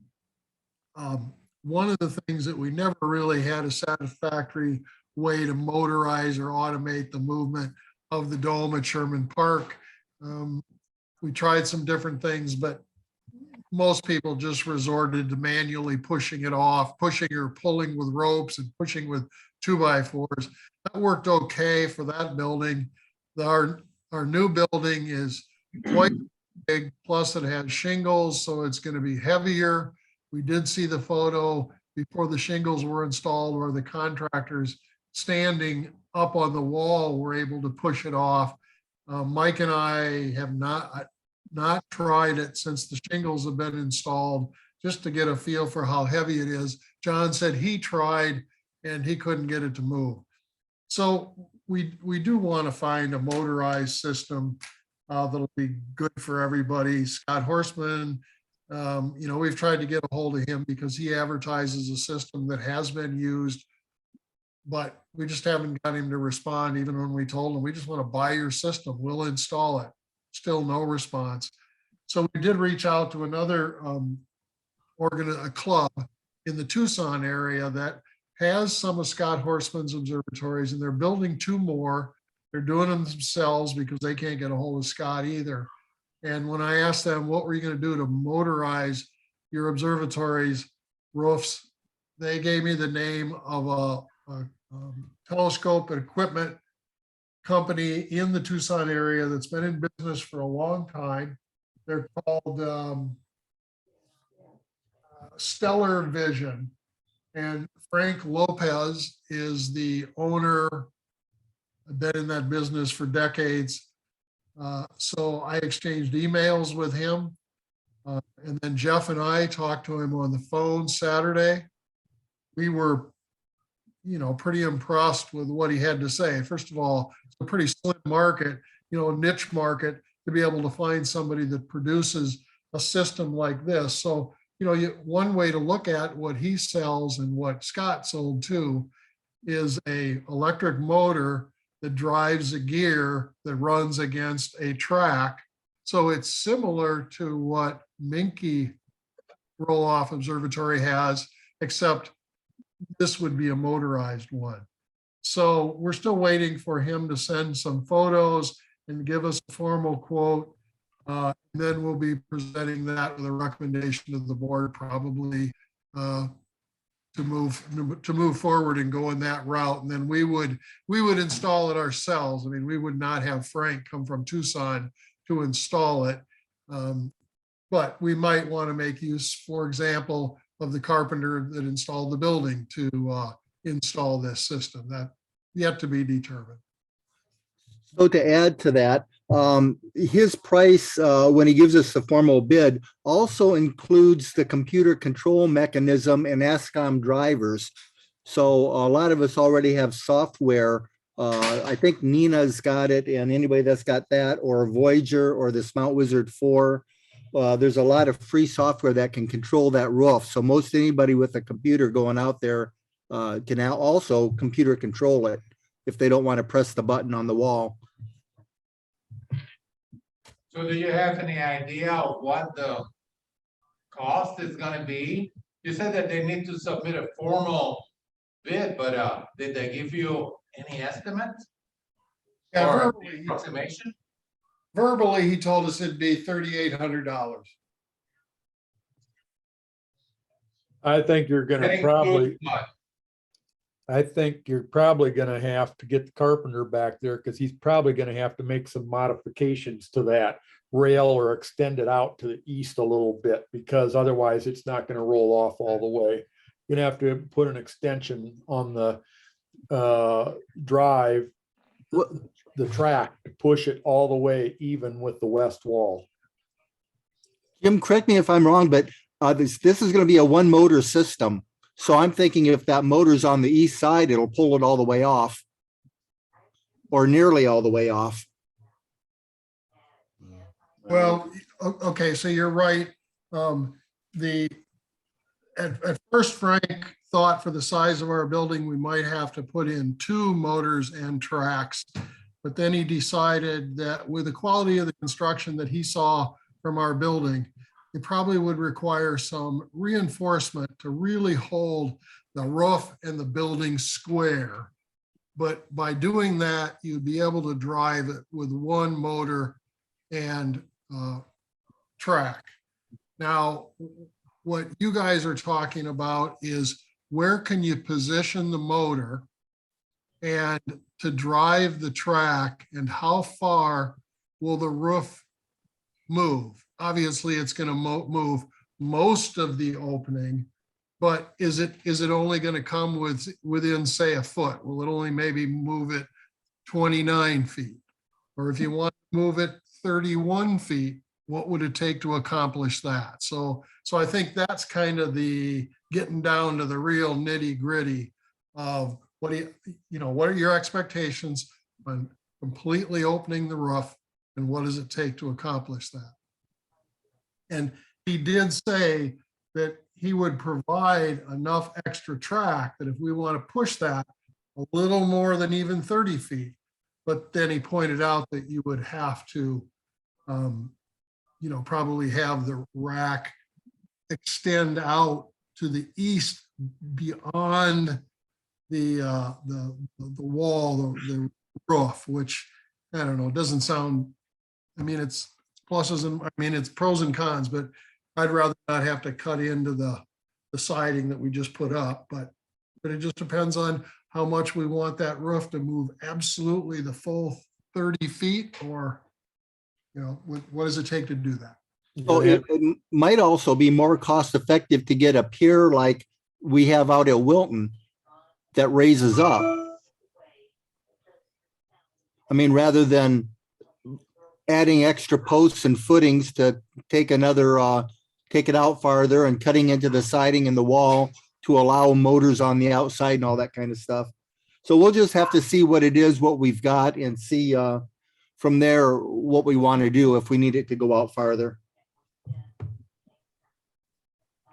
one of the things that we never really had a satisfactory way to motorize or automate the movement of the dome at Sherman Park. We tried some different things, but most people just resorted to manually pushing it off, pushing or pulling with ropes and pushing with 2x4s. That worked okay for that building. Our new building is quite big, plus it has shingles, so it's going to be heavier. We did see the photo before the shingles were installed where the contractors standing up on the wall were able to push it off. Mike and I have not tried it since the shingles have been installed, just to get a feel for how heavy it is. John said he tried and he couldn't get it to move. So we do want to find a motorized system that'll be good for everybody. Scott Horstman, we've tried to get a hold of him because he advertises a system that has been used, but we just haven't got him to respond. Even when we told him, we just want to buy your system, we'll install it. Still no response. So we did reach out to another a club in the Tucson area that has some of Scott Horstman's observatories, and they're building 2 more. They're doing them themselves because they can't get a hold of Scott either. And when I asked them, what were you going to do to motorize your observatory's roofs? They gave me the name of a telescope and equipment company in the Tucson area that's been in business for a long time. They're called Stellar Vision. And Frank Lopez is the owner, been in that business for decades. So I exchanged emails with him. And then Jeff and I talked to him on the phone Saturday. We were, pretty impressed with what he had to say. First of all, it's a pretty slim market, niche market, to be able to find somebody that produces a system like this. So, one way to look at what he sells and what Scott sold too is a electric motor that drives a gear that runs against a track. So it's similar to what Menke roll-off observatory has, except this would be a motorized one. So we're still waiting for him to send some photos and give us a formal quote. And then we'll be presenting that with a recommendation to the board, probably to move forward and go in that route. And then we would install it ourselves. I mean, we would not have Frank come from Tucson to install it. But we might want to make use, for example, of the carpenter that installed the building to install this system. That yet to be determined. So to add to that, his price, when he gives us the formal bid, also includes the computer control mechanism and ASCOM drivers. So a lot of us already have software. I think Nina's got it, and anybody that's got that, or Voyager, or the Mount Wizard 4. There's a lot of free software that can control that roof. So most anybody with a computer going out there can now also computer control it if they don't want to press the button on the wall. So do you have any idea of what the cost is gonna be? You said that they need to submit a formal bid, but did they give you any estimate? Yeah, Or approximation? verbally, he told us it'd be $3,800. I think you're gonna That probably, includes what? I think you're probably gonna have to get the carpenter back there, because he's probably gonna have to make some modifications to that rail or extend it out to the east a little bit, because otherwise it's not gonna roll off all the way. You're gonna have to put an extension on the drive, the track, to push it all the way even with the west wall. Jim, correct me if I'm wrong, but this is going to be a one motor system. So I'm thinking if that motor's on the east side, it'll pull it all the way off, or nearly all the way off. Well, okay, so you're right. At first, Frank thought for the size of our building, we might have to put in 2 motors and tracks. But then he decided that with the quality of the construction that he saw from our building, it probably would require some reinforcement to really hold the roof and the building square. But by doing that, you'd be able to drive it with 1 motor and track. Now, what you guys are talking about is where can you position the motor and to drive the track, and how far will the roof move? Obviously, it's going to move most of the opening, but is it only going to come within, say, a foot? Will it only maybe move it 29 feet? Or if you want to move it 31 feet, what would it take to accomplish that? So I think that's kind of the getting down to the real nitty gritty of what are your expectations on completely opening the roof, and what does it take to accomplish that? And he did say that he would provide enough extra track that if we want to push that a little more than even 30 feet, but then he pointed out that you would have to, probably have the rack extend out to the east beyond the wall, the roof, which I don't know, it doesn't sound, it's pluses and, it's pros and cons, but I'd rather not have to cut into the siding that we just put up, but it just depends on how much we want that roof to move absolutely the full 30 feet, or, what does it take to do that? So it might also be more cost effective to get a pier like we have out at Wilton that raises up. Rather than adding extra posts and footings to take take it out farther and cutting into the siding and the wall to allow motors on the outside and all that kind of stuff. So we'll just have to see what it is, what we've got, and see from there what we want to do if we need it to go out farther.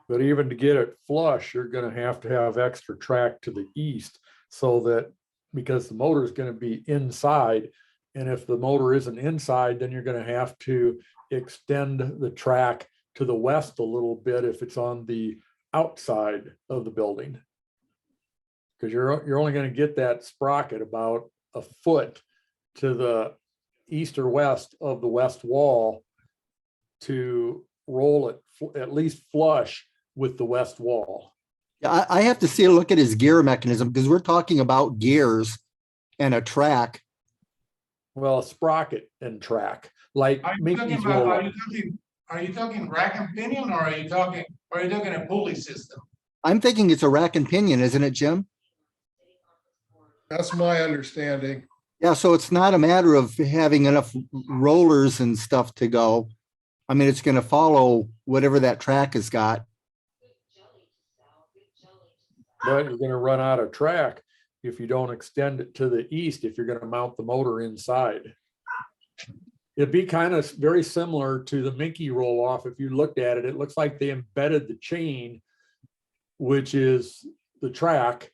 But even to get it flush, you're gonna have to have extra track to the east so that, because the motor is gonna be inside. And if the motor isn't inside, then you're gonna have to extend the track to the west a little bit if it's on the outside of the building. Because you're only gonna get that sprocket about a foot to the east or west of the west wall to roll it at least flush with the west wall. Yeah, I have to see a look at his gear mechanism because we're talking about gears and a track. Well, a sprocket and track, like Are you talking Menke's about, roll. are you talking rack and pinion, or are you talking a pulley system? I'm thinking it's a rack and pinion, isn't it, Jim? That's my understanding. Yeah, so it's not a matter of having enough rollers and stuff to go. I mean, it's going to follow whatever that track has got. But you're gonna run out of track if you don't extend it to the east, if you're gonna mount the motor inside. It'd be kind of very similar to the Menke roll off. If you looked at it, it looks like they embedded the chain, which is the track.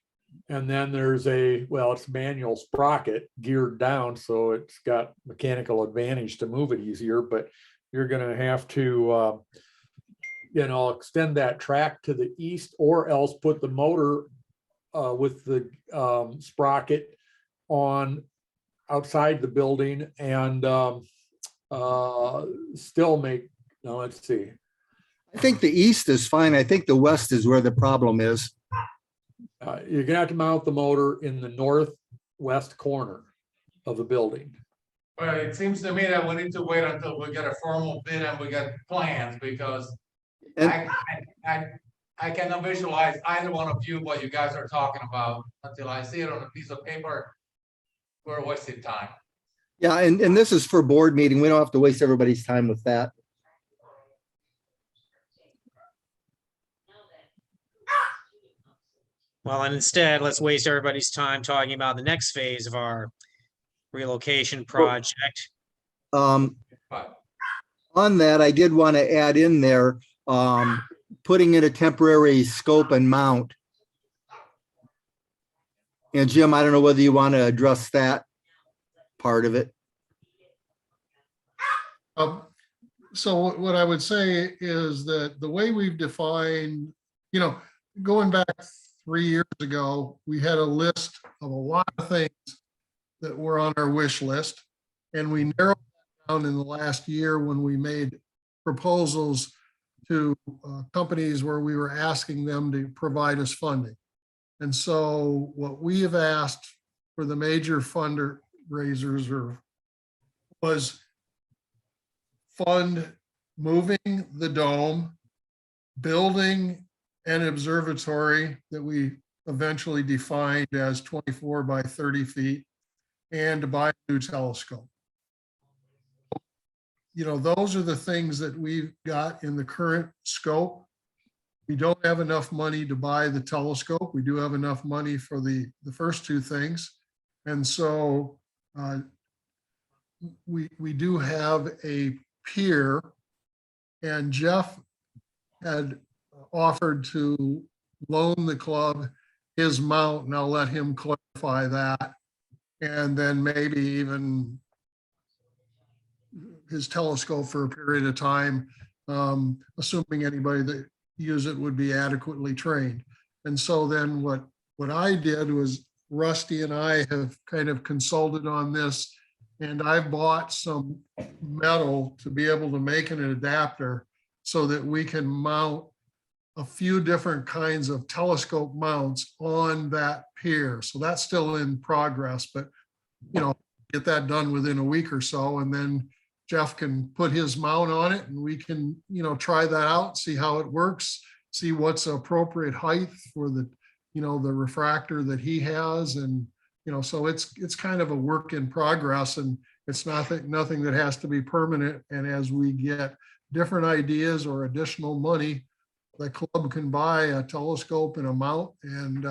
And then there's it's manual sprocket geared down. So it's got mechanical advantage to move it easier, but you're gonna have to, extend that track to the east, or else put the motor with the sprocket on outside the building and still make, now let's see. I think the east is fine. I think the west is where the problem is. You're gonna have to mount the motor in the northwest corner of the building. Well, it seems to me that we need to wait until we get a formal bid and we get plans, because And I cannot visualize either one of you what you guys are talking about until I see it on a piece of paper. We're wasting time. yeah, and this is for board meeting. We don't have to waste everybody's time with that. Well, and instead, let's waste everybody's time talking about the next phase of our relocation project. Um, But on that, I did want to add in there, putting in a temporary scope and mount. And Jim, I don't know whether you want to address that part of it. So what I would say is that the way we've defined, going back 3 years ago, we had a list of a lot of things that were on our wish list. And we narrowed that down in the last year when we made proposals to companies where we were asking them to provide us funding. And so what we have asked for the major fundraisers was fund moving the dome, building an observatory that we eventually defined as 24 by 30 feet, and to buy a new telescope. Those are the things that we've got in the current scope. We don't have enough money to buy the telescope. We do have enough money for the first two things. And so we do have a pier, and Jeff had offered to loan the club his mount, and I'll let him clarify that. And then maybe even his telescope for a period of time, assuming anybody that use it would be adequately trained. And so then what I did was, Rusty and I have kind of consulted on this, and I bought some metal to be able to make an adapter so that we can mount a few different kinds of telescope mounts on that pier. So that's still in progress, but get that done within a week or so, and then Jeff can put his mount on it, and we can, try that out, see how it works, see what's appropriate height for the, the refractor that he has. And, so it's kind of a work in progress. And It's nothing that has to be permanent. And as we get different ideas or additional money, the club can buy a telescope and a mount and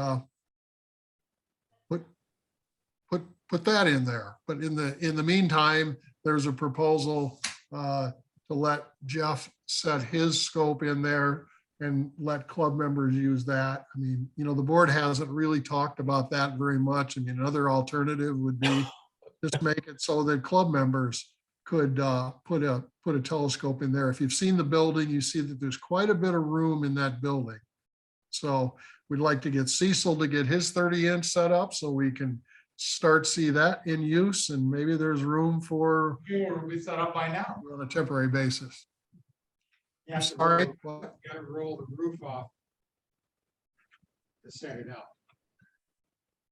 put that in there. But in the meantime, there's a proposal to let Jeff set his scope in there and let club members use that. I mean, the board hasn't really talked about that very much. I mean, another alternative would be just make it so that club members could put a telescope in there. If you've seen the building, you see that there's quite a bit of room in that building. So we'd like to get Cecil to get his 30-inch set up so we can see that in use, and maybe there's room for Will be set up by now. on a temporary basis. Yeah, Sorry. gotta roll the roof off to set it up.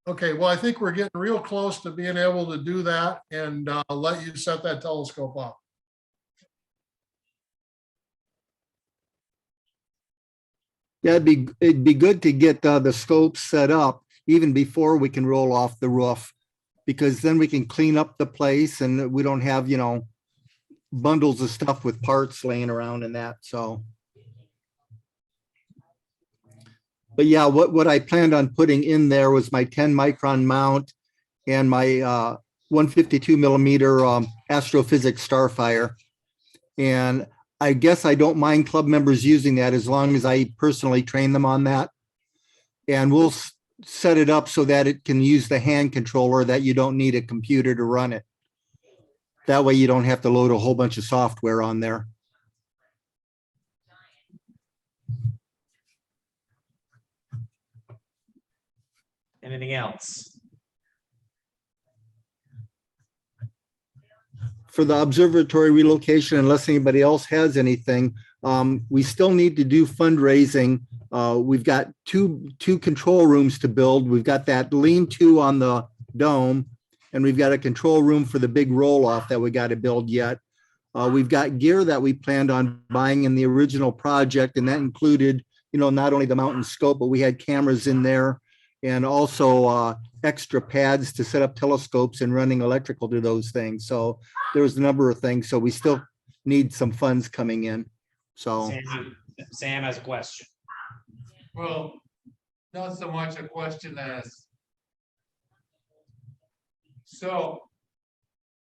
Okay, well, I think we're getting real close to being able to do that and let you set that telescope up. Yeah, it'd be good to get the scope set up even before we can roll off the roof, because then we can clean up the place and we don't have, bundles of stuff with parts laying around and that, so. But yeah, what I planned on putting in there was my 10 micron mount and my 152 millimeter astrophysics Starfire. And I guess I don't mind club members using that as long as I personally train them on that. And we'll set it up so that it can use the hand controller, that you don't need a computer to run it. That way you don't have to load a whole bunch of software on there. Anything else? For the observatory relocation, unless anybody else has anything, we still need to do fundraising. We've got two control rooms to build. We've got that lean-to on the dome, and we've got a control room for the big roll-off that we got to build yet. We've got gear that we planned on buying in the original project, and that included, not only the mountain scope, but we had cameras in there, and also extra pads to set up telescopes and running electrical to those things. So there was a number of things. So we still need some funds coming in. So Sam has a question. Well, not so much a question as. So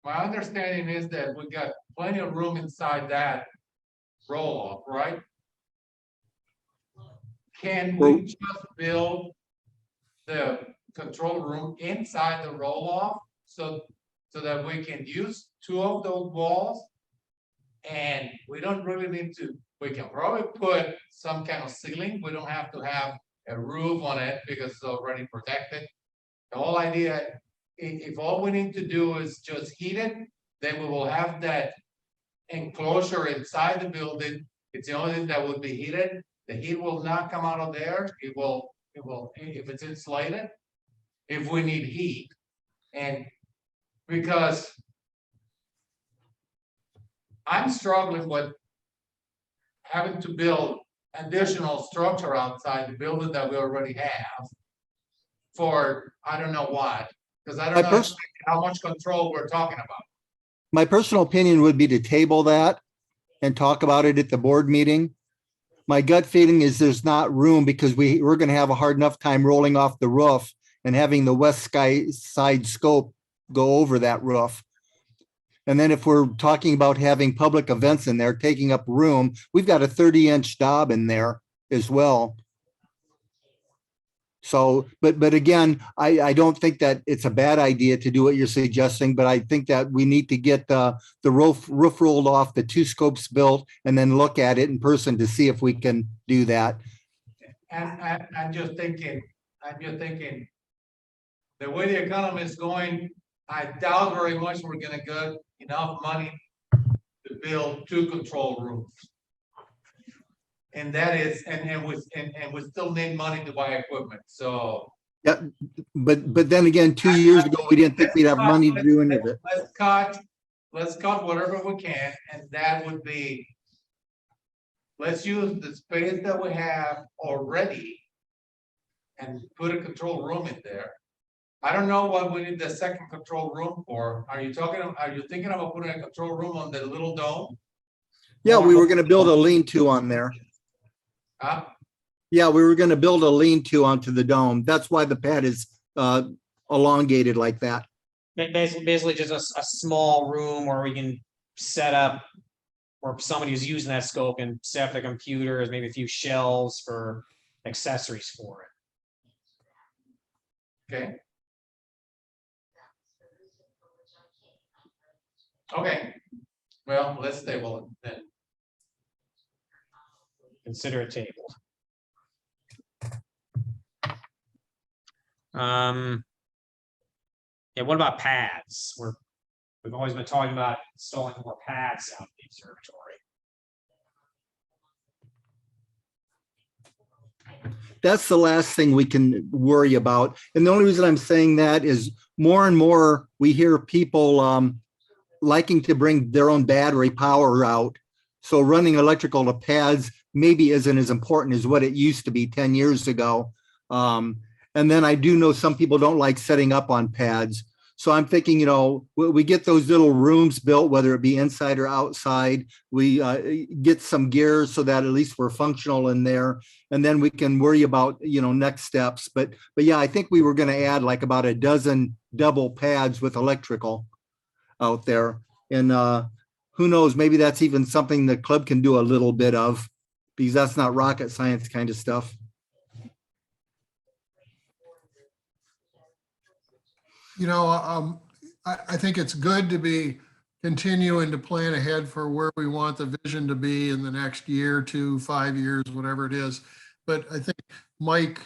my understanding is that we got plenty of room inside that roll-off, right? Can we just build the control room inside the roll-off so that we can use two of those walls? And we don't really need to, we can probably put some kind of ceiling. We don't have to have a roof on it because it's already protected. The whole idea, if all we need to do is just heat it, then we will have that enclosure inside the building. It's the only thing that would be heated. The heat will not come out of there. It will, if it's insulated, if we need heat. And because I'm struggling with having to build additional structure outside the building that we already have for, I don't know what, because I don't know how much control we're talking about. my personal opinion would be to table that and talk about it at the board meeting. My gut feeling is there's not room because we're going to have a hard enough time rolling off the roof and having the west side scope go over that roof. And then if we're talking about having public events in there, taking up room, we've got a 30-inch daub in there as well. So, but again, I don't think that it's a bad idea to do what you're suggesting, but I think that we need to get the roof rolled off, the two scopes built, and then look at it in person to see if we can do that. And I'm just thinking, the way the economy is going, I doubt very much we're gonna get enough money to build two control rooms. And that is, and we still need money to buy equipment, so. Yeah, but then again, 2 years ago, we didn't think we'd have money to do any of it. Let's cut whatever we can, and that would be, let's use the space that we have already and put a control room in there. I don't know what we need the second control room for. Are you thinking about putting a control room on the little dome? Yeah, we were gonna build a lean-to on there. Huh? Yeah, we were gonna build a lean-to onto the dome. That's why the pad is elongated like that. Basically just a small room where we can set up, or somebody who's using that scope and set up the computers, maybe a few shelves for accessories for it. Okay. Okay, well, let's table it then. Consider it tabled. Yeah, what about pads? We've always been talking about installing more pads out in the observatory. That's the last thing we can worry about. And the only reason I'm saying that is more and more we hear people liking to bring their own battery power out. So running electrical to pads maybe isn't as important as what it used to be 10 years ago. And then I do know some people don't like setting up on pads. So I'm thinking, you know, we get those little rooms built, whether it be inside or outside. We get some gear so that at least we're functional in there. And then we can worry about, you know, next steps. But yeah, I think we were going to add like about a dozen double pads with electrical out there. And who knows, maybe that's even something the club can do a little bit of, because that's not rocket science kind of stuff. You know, I think it's good to be continuing to plan ahead for where we want the vision to be in the next year, 2, 5 years, whatever it is. But I think Mike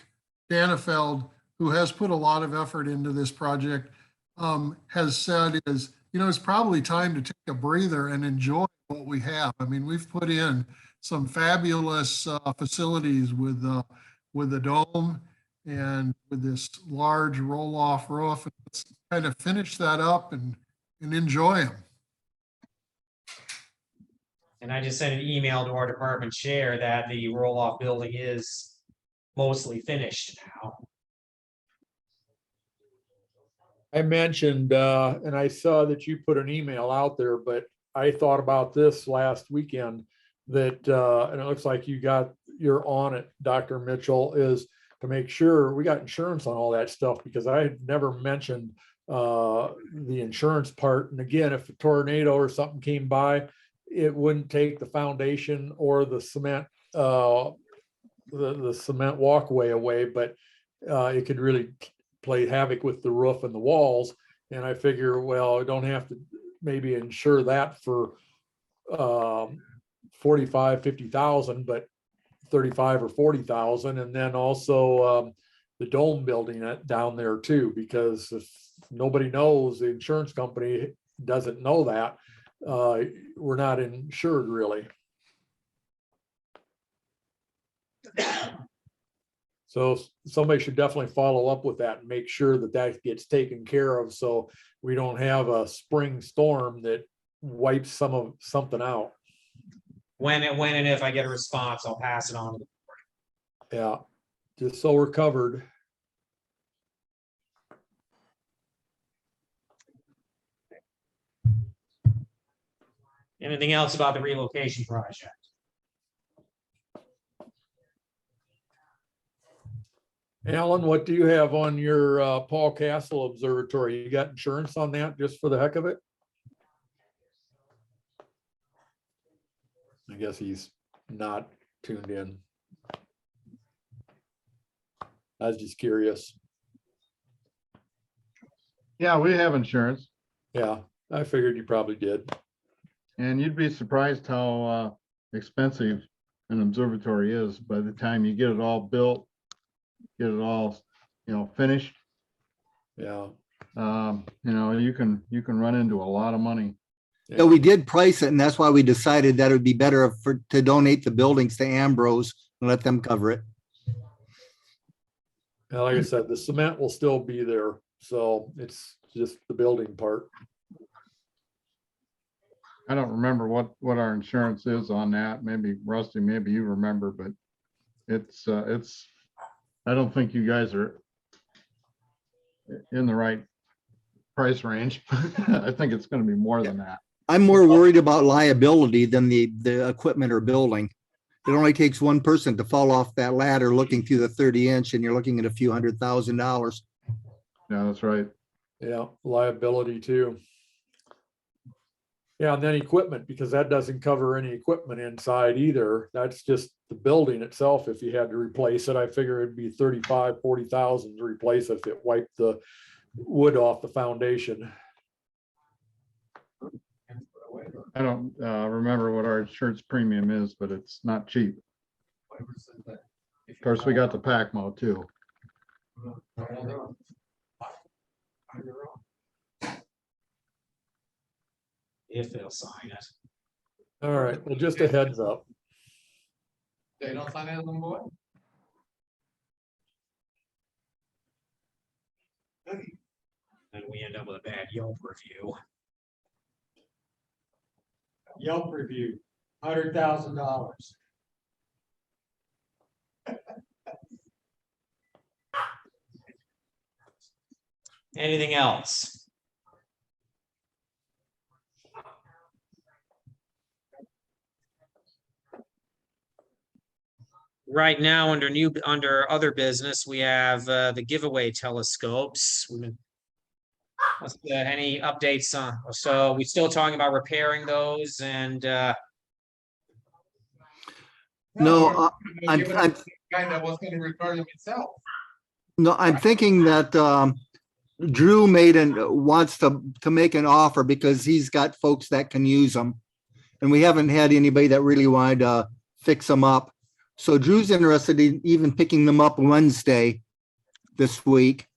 Danefeld, who has put a lot of effort into this project, has said is, you know, it's probably time to take a breather and enjoy what we have. I mean, we've put in some fabulous facilities with the dome and with this large roll-off roof. Let's kind of finish that up and enjoy them. And I just sent an email to our department chair that the roll-off building is mostly finished now. I mentioned, and I saw that you put an email out there, but I thought about this last weekend that, and it looks like you're on it, Dr. Mitchell, is to make sure we got insurance on all that stuff, because I had never mentioned the insurance part. And again, if a tornado or something came by, it wouldn't take the foundation or the cement, the cement walkway away, but it could really play havoc with the roof and the walls. And I figure, well, I don't have to maybe insure that for 45, 50,000, but 35 or 40,000. And then also the dome building down there too, because if nobody knows, the insurance company doesn't know that, we're not insured really. So somebody should definitely follow up with that and make sure that that gets taken care of, so we don't have a spring storm that wipes something out. When and if I get a response, I'll pass it on to the Yeah, just so we're covered. Anything else about the relocation project? Alan, what do you have on your Paul Castle Observatory? You got insurance on that just for the heck of it? I guess he's not tuned in. I was just curious. Yeah, we have insurance, Yeah, I figured you probably did. and you'd be surprised how expensive an observatory is by the time you get it all built, get it all, you know, finished. Yeah. You know, you can run into a lot of money. So we did price it, and that's why we decided that it would be better to donate the buildings to Ambrose and let them cover it. And like I said, the cement will still be there, so it's just the building part. I don't remember what our insurance is on that. Maybe Rusty, maybe you remember, but it's I don't think you guys are in the right price range. I think it's gonna be more than that. I'm more worried about liability than the equipment or building. It only takes one person to fall off that ladder looking through the 30-inch and you're looking at a few $100,000. Yeah, that's right. Yeah, liability too. Yeah, and then equipment, because that doesn't cover any equipment inside either. That's just the building itself. If you had to replace it, I figure it'd be 35, 40,000 to replace it if it wiped the wood off the foundation. I don't remember what our insurance premium is, but it's not cheap. Of course, we got the PAC mode too. If they'll sign it. All right, well, just a heads up. They don't sign it on board? And we end up with a bad Yelp review. Yelp review, $100,000. Anything else? Right now, under other business, we have the giveaway telescopes. Any updates on, so we still talking about repairing those and No, I'm Guy that was gonna repair them himself. No, I'm thinking that Drew wants to make an offer because he's got folks that can use them. And we haven't had anybody that really wanted to fix them up. So Drew's interested in even picking them up Wednesday this week.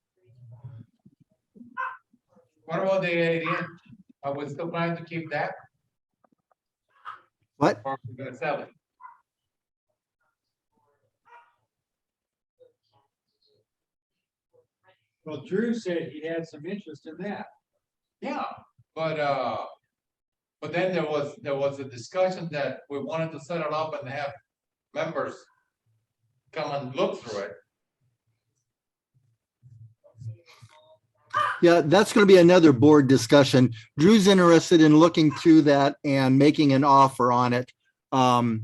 What about the 8-inch? Are we still planning to keep that? What? Or are we gonna sell it? Well, Drew said he had some interest in that. Yeah, but then there was a discussion that we wanted to set it up and have members come and look through it. Yeah, that's going to be another board discussion. Drew's interested in looking through that and making an offer on it. It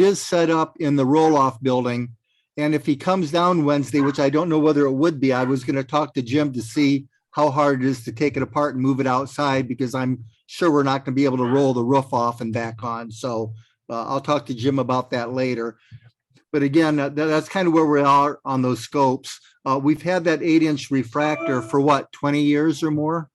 is set up in the roll-off building. And if he comes down Wednesday, which I don't know whether it would be, I was going to talk to Jim to see how hard it is to take it apart and move it outside, because I'm sure we're not going to be able to roll the roof off and back on. So I'll talk to Jim about that later. But again, that's kind of where we are on those scopes. We've had that 8-inch refractor for what, 20 years or more?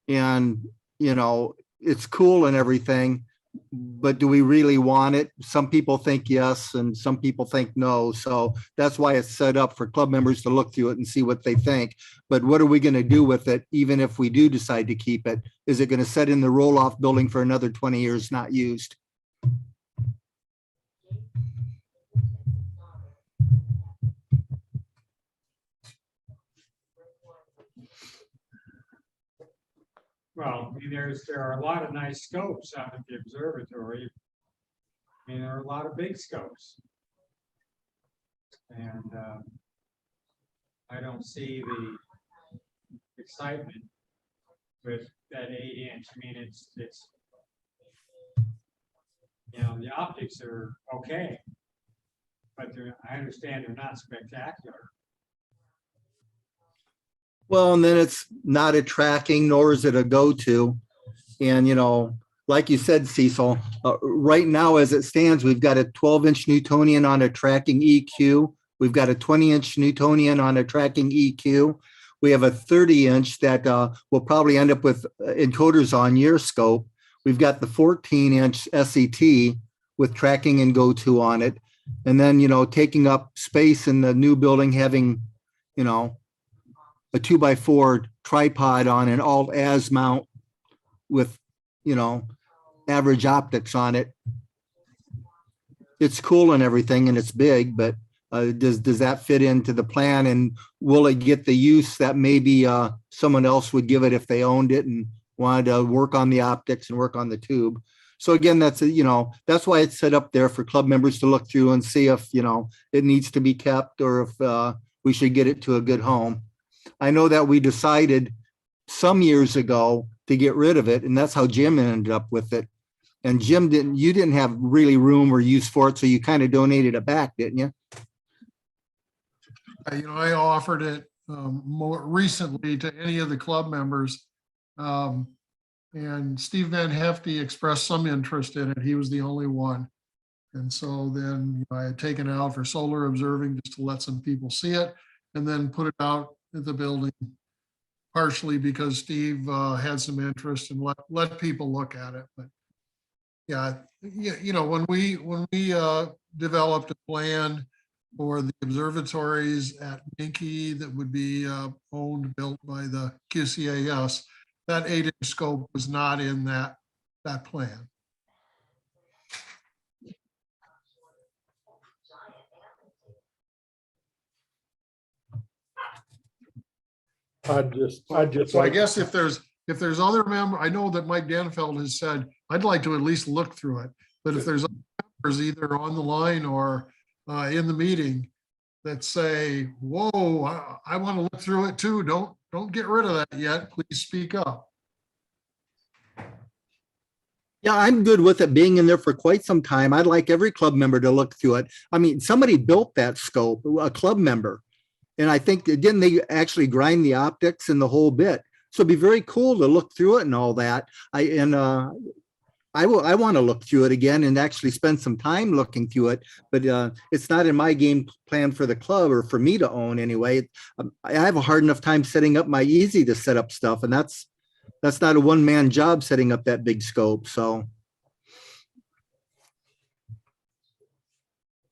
And, it's cool and everything, but do we really want it? Some people think yes, and some people think no. So that's why it's set up for club members to look through it and see what they think. But what are we going to do with it, even if we do decide to keep it? Is it going to sit in the roll-off building for another 20 years not used? Well, I mean, there are a lot of nice scopes out at the observatory. I mean, there are a lot of big scopes. And I don't see the excitement with that 8-inch. I mean, it's the optics are okay, but I understand they're not spectacular. Well, and then it's not a tracking, nor is it a go-to. And, like you said, Cecil, right now as it stands, we've got a 12-inch Newtonian on a tracking EQ. We've got a 20-inch Newtonian on a tracking EQ. We have a 30-inch that will probably end up with encoders on your scope. We've got the 14-inch SET with tracking and go-to on it. And then, taking up space in the new building, having, a 2x4 tripod on an alt-az mount with, average optics on it. It's cool and everything, and it's big, but does that fit into the plan? And will it get the use that maybe someone else would give it if they owned it and wanted to work on the optics and work on the tube? So again, that's that's why it's set up there for club members to look through and see if, it needs to be kept or if we should get it to a good home. I know that we decided some years ago to get rid of it, and that's how Jim ended up with it. And Jim, you didn't have really room or use for it, so you kind of donated it back, didn't you? I offered it more recently to any of the club members. And Steve Van Hefty expressed some interest in it. He was the only one. And so then I had taken it out for solar observing just to let some people see it, and then put it out at the building partially because Steve had some interest and let people look at it. But yeah, when we developed a plan for the observatories at Menke that would be owned, built by the QCAS, that 8-inch scope was not in that plan. I'd just So I like, guess if there's other member, I know that Mike Danfeld has said, I'd like to at least look through it. But if there's other members either on the line or in the meeting that say, whoa, I want to look through it too. Don't get rid of that yet. Please speak up. Yeah, I'm good with it being in there for quite some time. I'd like every club member to look through it. I mean, somebody built that scope, a club member. And I think, didn't they actually grind the optics and the whole bit? So it'd be very cool to look through it and all that. I want to look through it again and actually spend some time looking through it, but it's not in my game plan for the club or for me to own anyway. I have a hard enough time setting up my easy to set up stuff, and that's not a one-man job setting up that big scope. So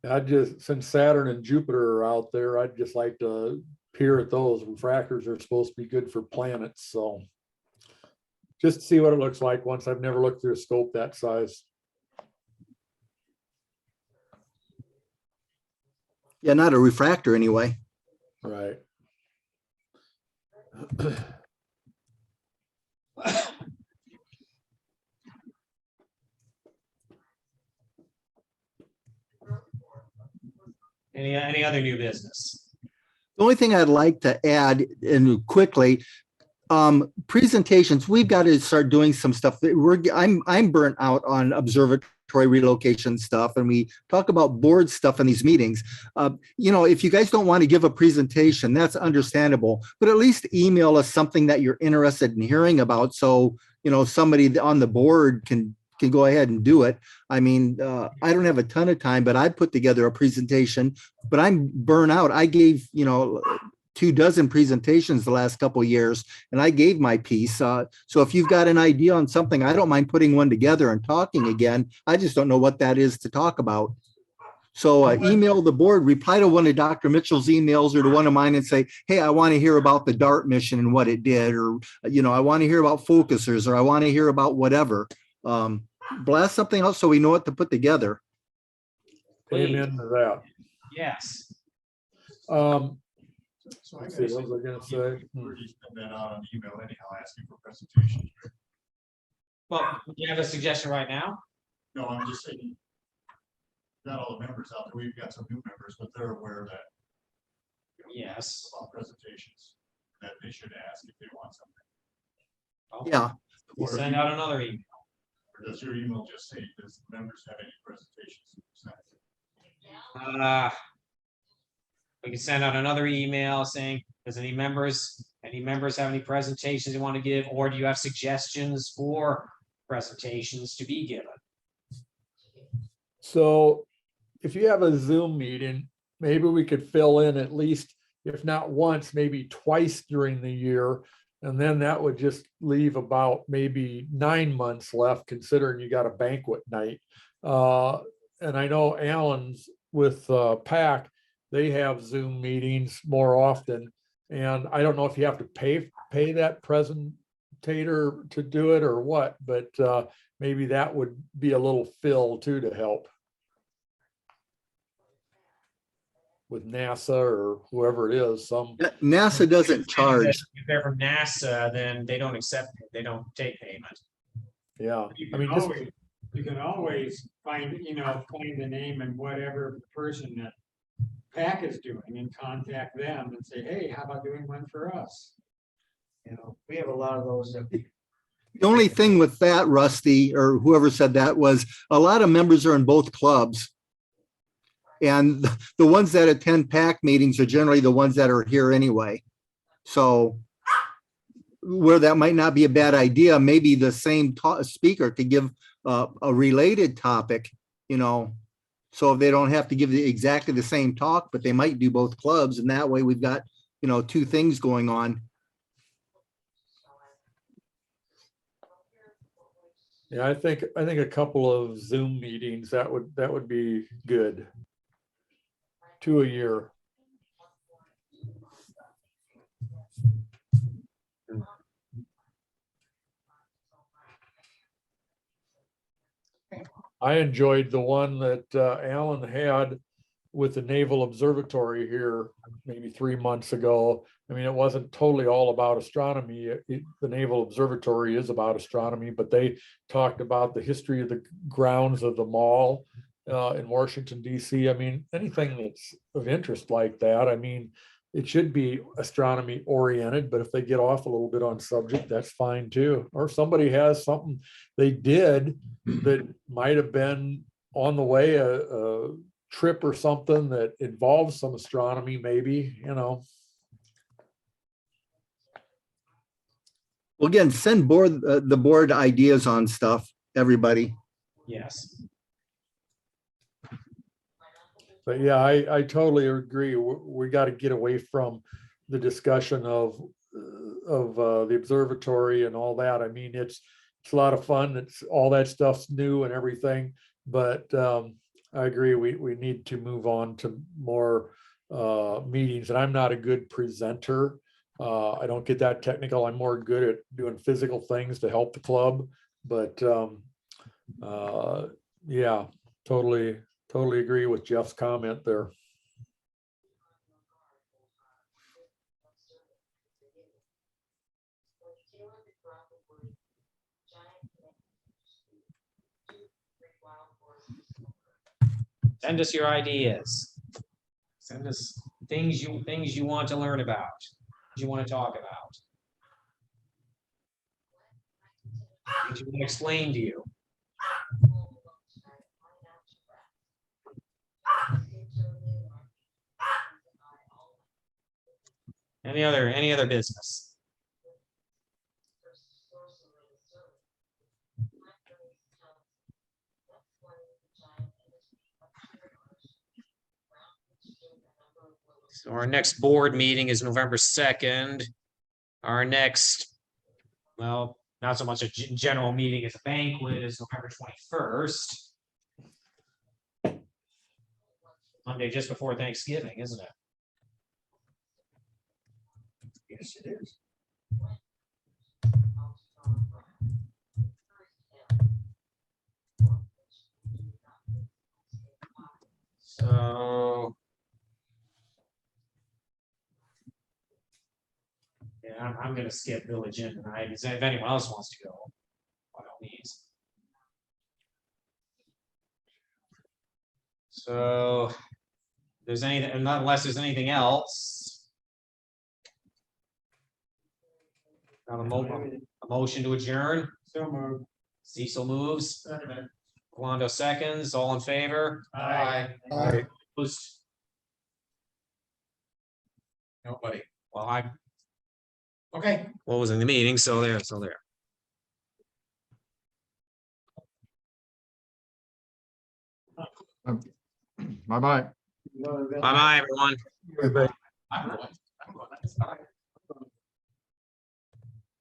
since Saturn and Jupiter are out there, I'd just like to peer at those. Refractors are supposed to be good for planets, so just to see what it looks like once. I've never looked through a scope that size. yeah, not a refractor anyway. Right. Any other new business? The only thing I'd like to add, and quickly, presentations, we've got to start doing some stuff. I'm burnt out on observatory relocation stuff, and we talk about board stuff in these meetings. If you guys don't want to give a presentation, that's understandable, but at least email us something that you're interested in hearing about, so somebody on the board can go ahead and do it. I mean, I don't have a ton of time, but I put together a presentation, but I'm burnt out. I gave 24 presentations the last couple of years, and I gave my piece. So if you've got an idea on something, I don't mind putting one together and talking again. I just don't know what that is to talk about. So email the board, reply to one of Dr. Mitchell's emails or to one of mine and say, hey, I want to hear about the DART mission and what it did, or, I want to hear about focusers, or I want to hear about whatever. Blast something else so we know what to put together. Amen to that. Yes. So I let's see, what was I gonna say? We're just putting that out on email anyhow, asking for presentations. Well, do you have a suggestion right now? No, I'm just saying, got all the members out there. We've got some new members, but they're aware that Yes. about presentations that they should ask if they want something. Yeah. We'll send out another email. Or does your email just say, does the members have any presentations? We can send out another email saying, does any members have any presentations they want to give, or do you have suggestions for presentations to be given? So if you have a Zoom meeting, maybe we could fill in at least, if not once, maybe twice during the year. And then that would just leave about maybe 9 months left, considering you got a banquet night. And I know Alan's with PAC, they have Zoom meetings more often. And I don't know if you have to pay that presentator to do it or what, but maybe that would be a little fill too to help with NASA or whoever it is. NASA doesn't charge. If they're from NASA, then they don't take payment. Yeah, I mean, You can always find the name and whatever person that PAC is doing and contact them and say, hey, how about doing one for us? We have a lot of those that The only thing with that, Rusty, or whoever said that, was a lot of members are in both clubs. And the ones that attend PAC meetings are generally the ones that are here anyway. So where that might not be a bad idea, maybe the same speaker to give a related topic, so they don't have to give exactly the same talk, but they might do both clubs. And that way we've got, two things going on. Yeah, I think a couple of Zoom meetings, that would be good. 2 a year. I enjoyed the one that Alan had with the Naval Observatory here maybe 3 months ago. I mean, it wasn't totally all about astronomy. The Naval Observatory is about astronomy, but they talked about the history of the grounds of the mall in Washington, D.C. I mean, anything that's of interest like that. I mean, it should be astronomy oriented, but if they get off a little bit on subject, that's fine too. Or somebody has something they did that might have been on the way, a trip or something that involves some astronomy, maybe, Well, again, send the board ideas on stuff, everybody. Yes. But yeah, I totally agree. We got to get away from the discussion of the observatory and all that. I mean, it's a lot of fun. It's all that stuff's new and everything. But I agree. We need to move on to more meetings. And I'm not a good presenter. I don't get that technical. I'm more good at doing physical things to help the club. But yeah, totally agree with Jeff's comment there. Send us your ideas. Send us things you want to learn about, you want to talk about. Things you want to explain to you. Any other business? So our next board meeting is November 2nd. Our next, well, not so much a general meeting as a banquet, is November 21st. Monday just before Thanksgiving, isn't it? yes, it is. So. Yeah, I'm gonna skip Village Inn tonight. If anyone else wants to go, by all means. So, there's anything, unless there's anything else. Have a motion to adjourn. So moved. Cecil moves. Rolando seconds. All in favor? Aye. Opposed? Nobody. Well, Okay. what was in the meeting? So there. Bye-bye. Bye, everyone. I'm going.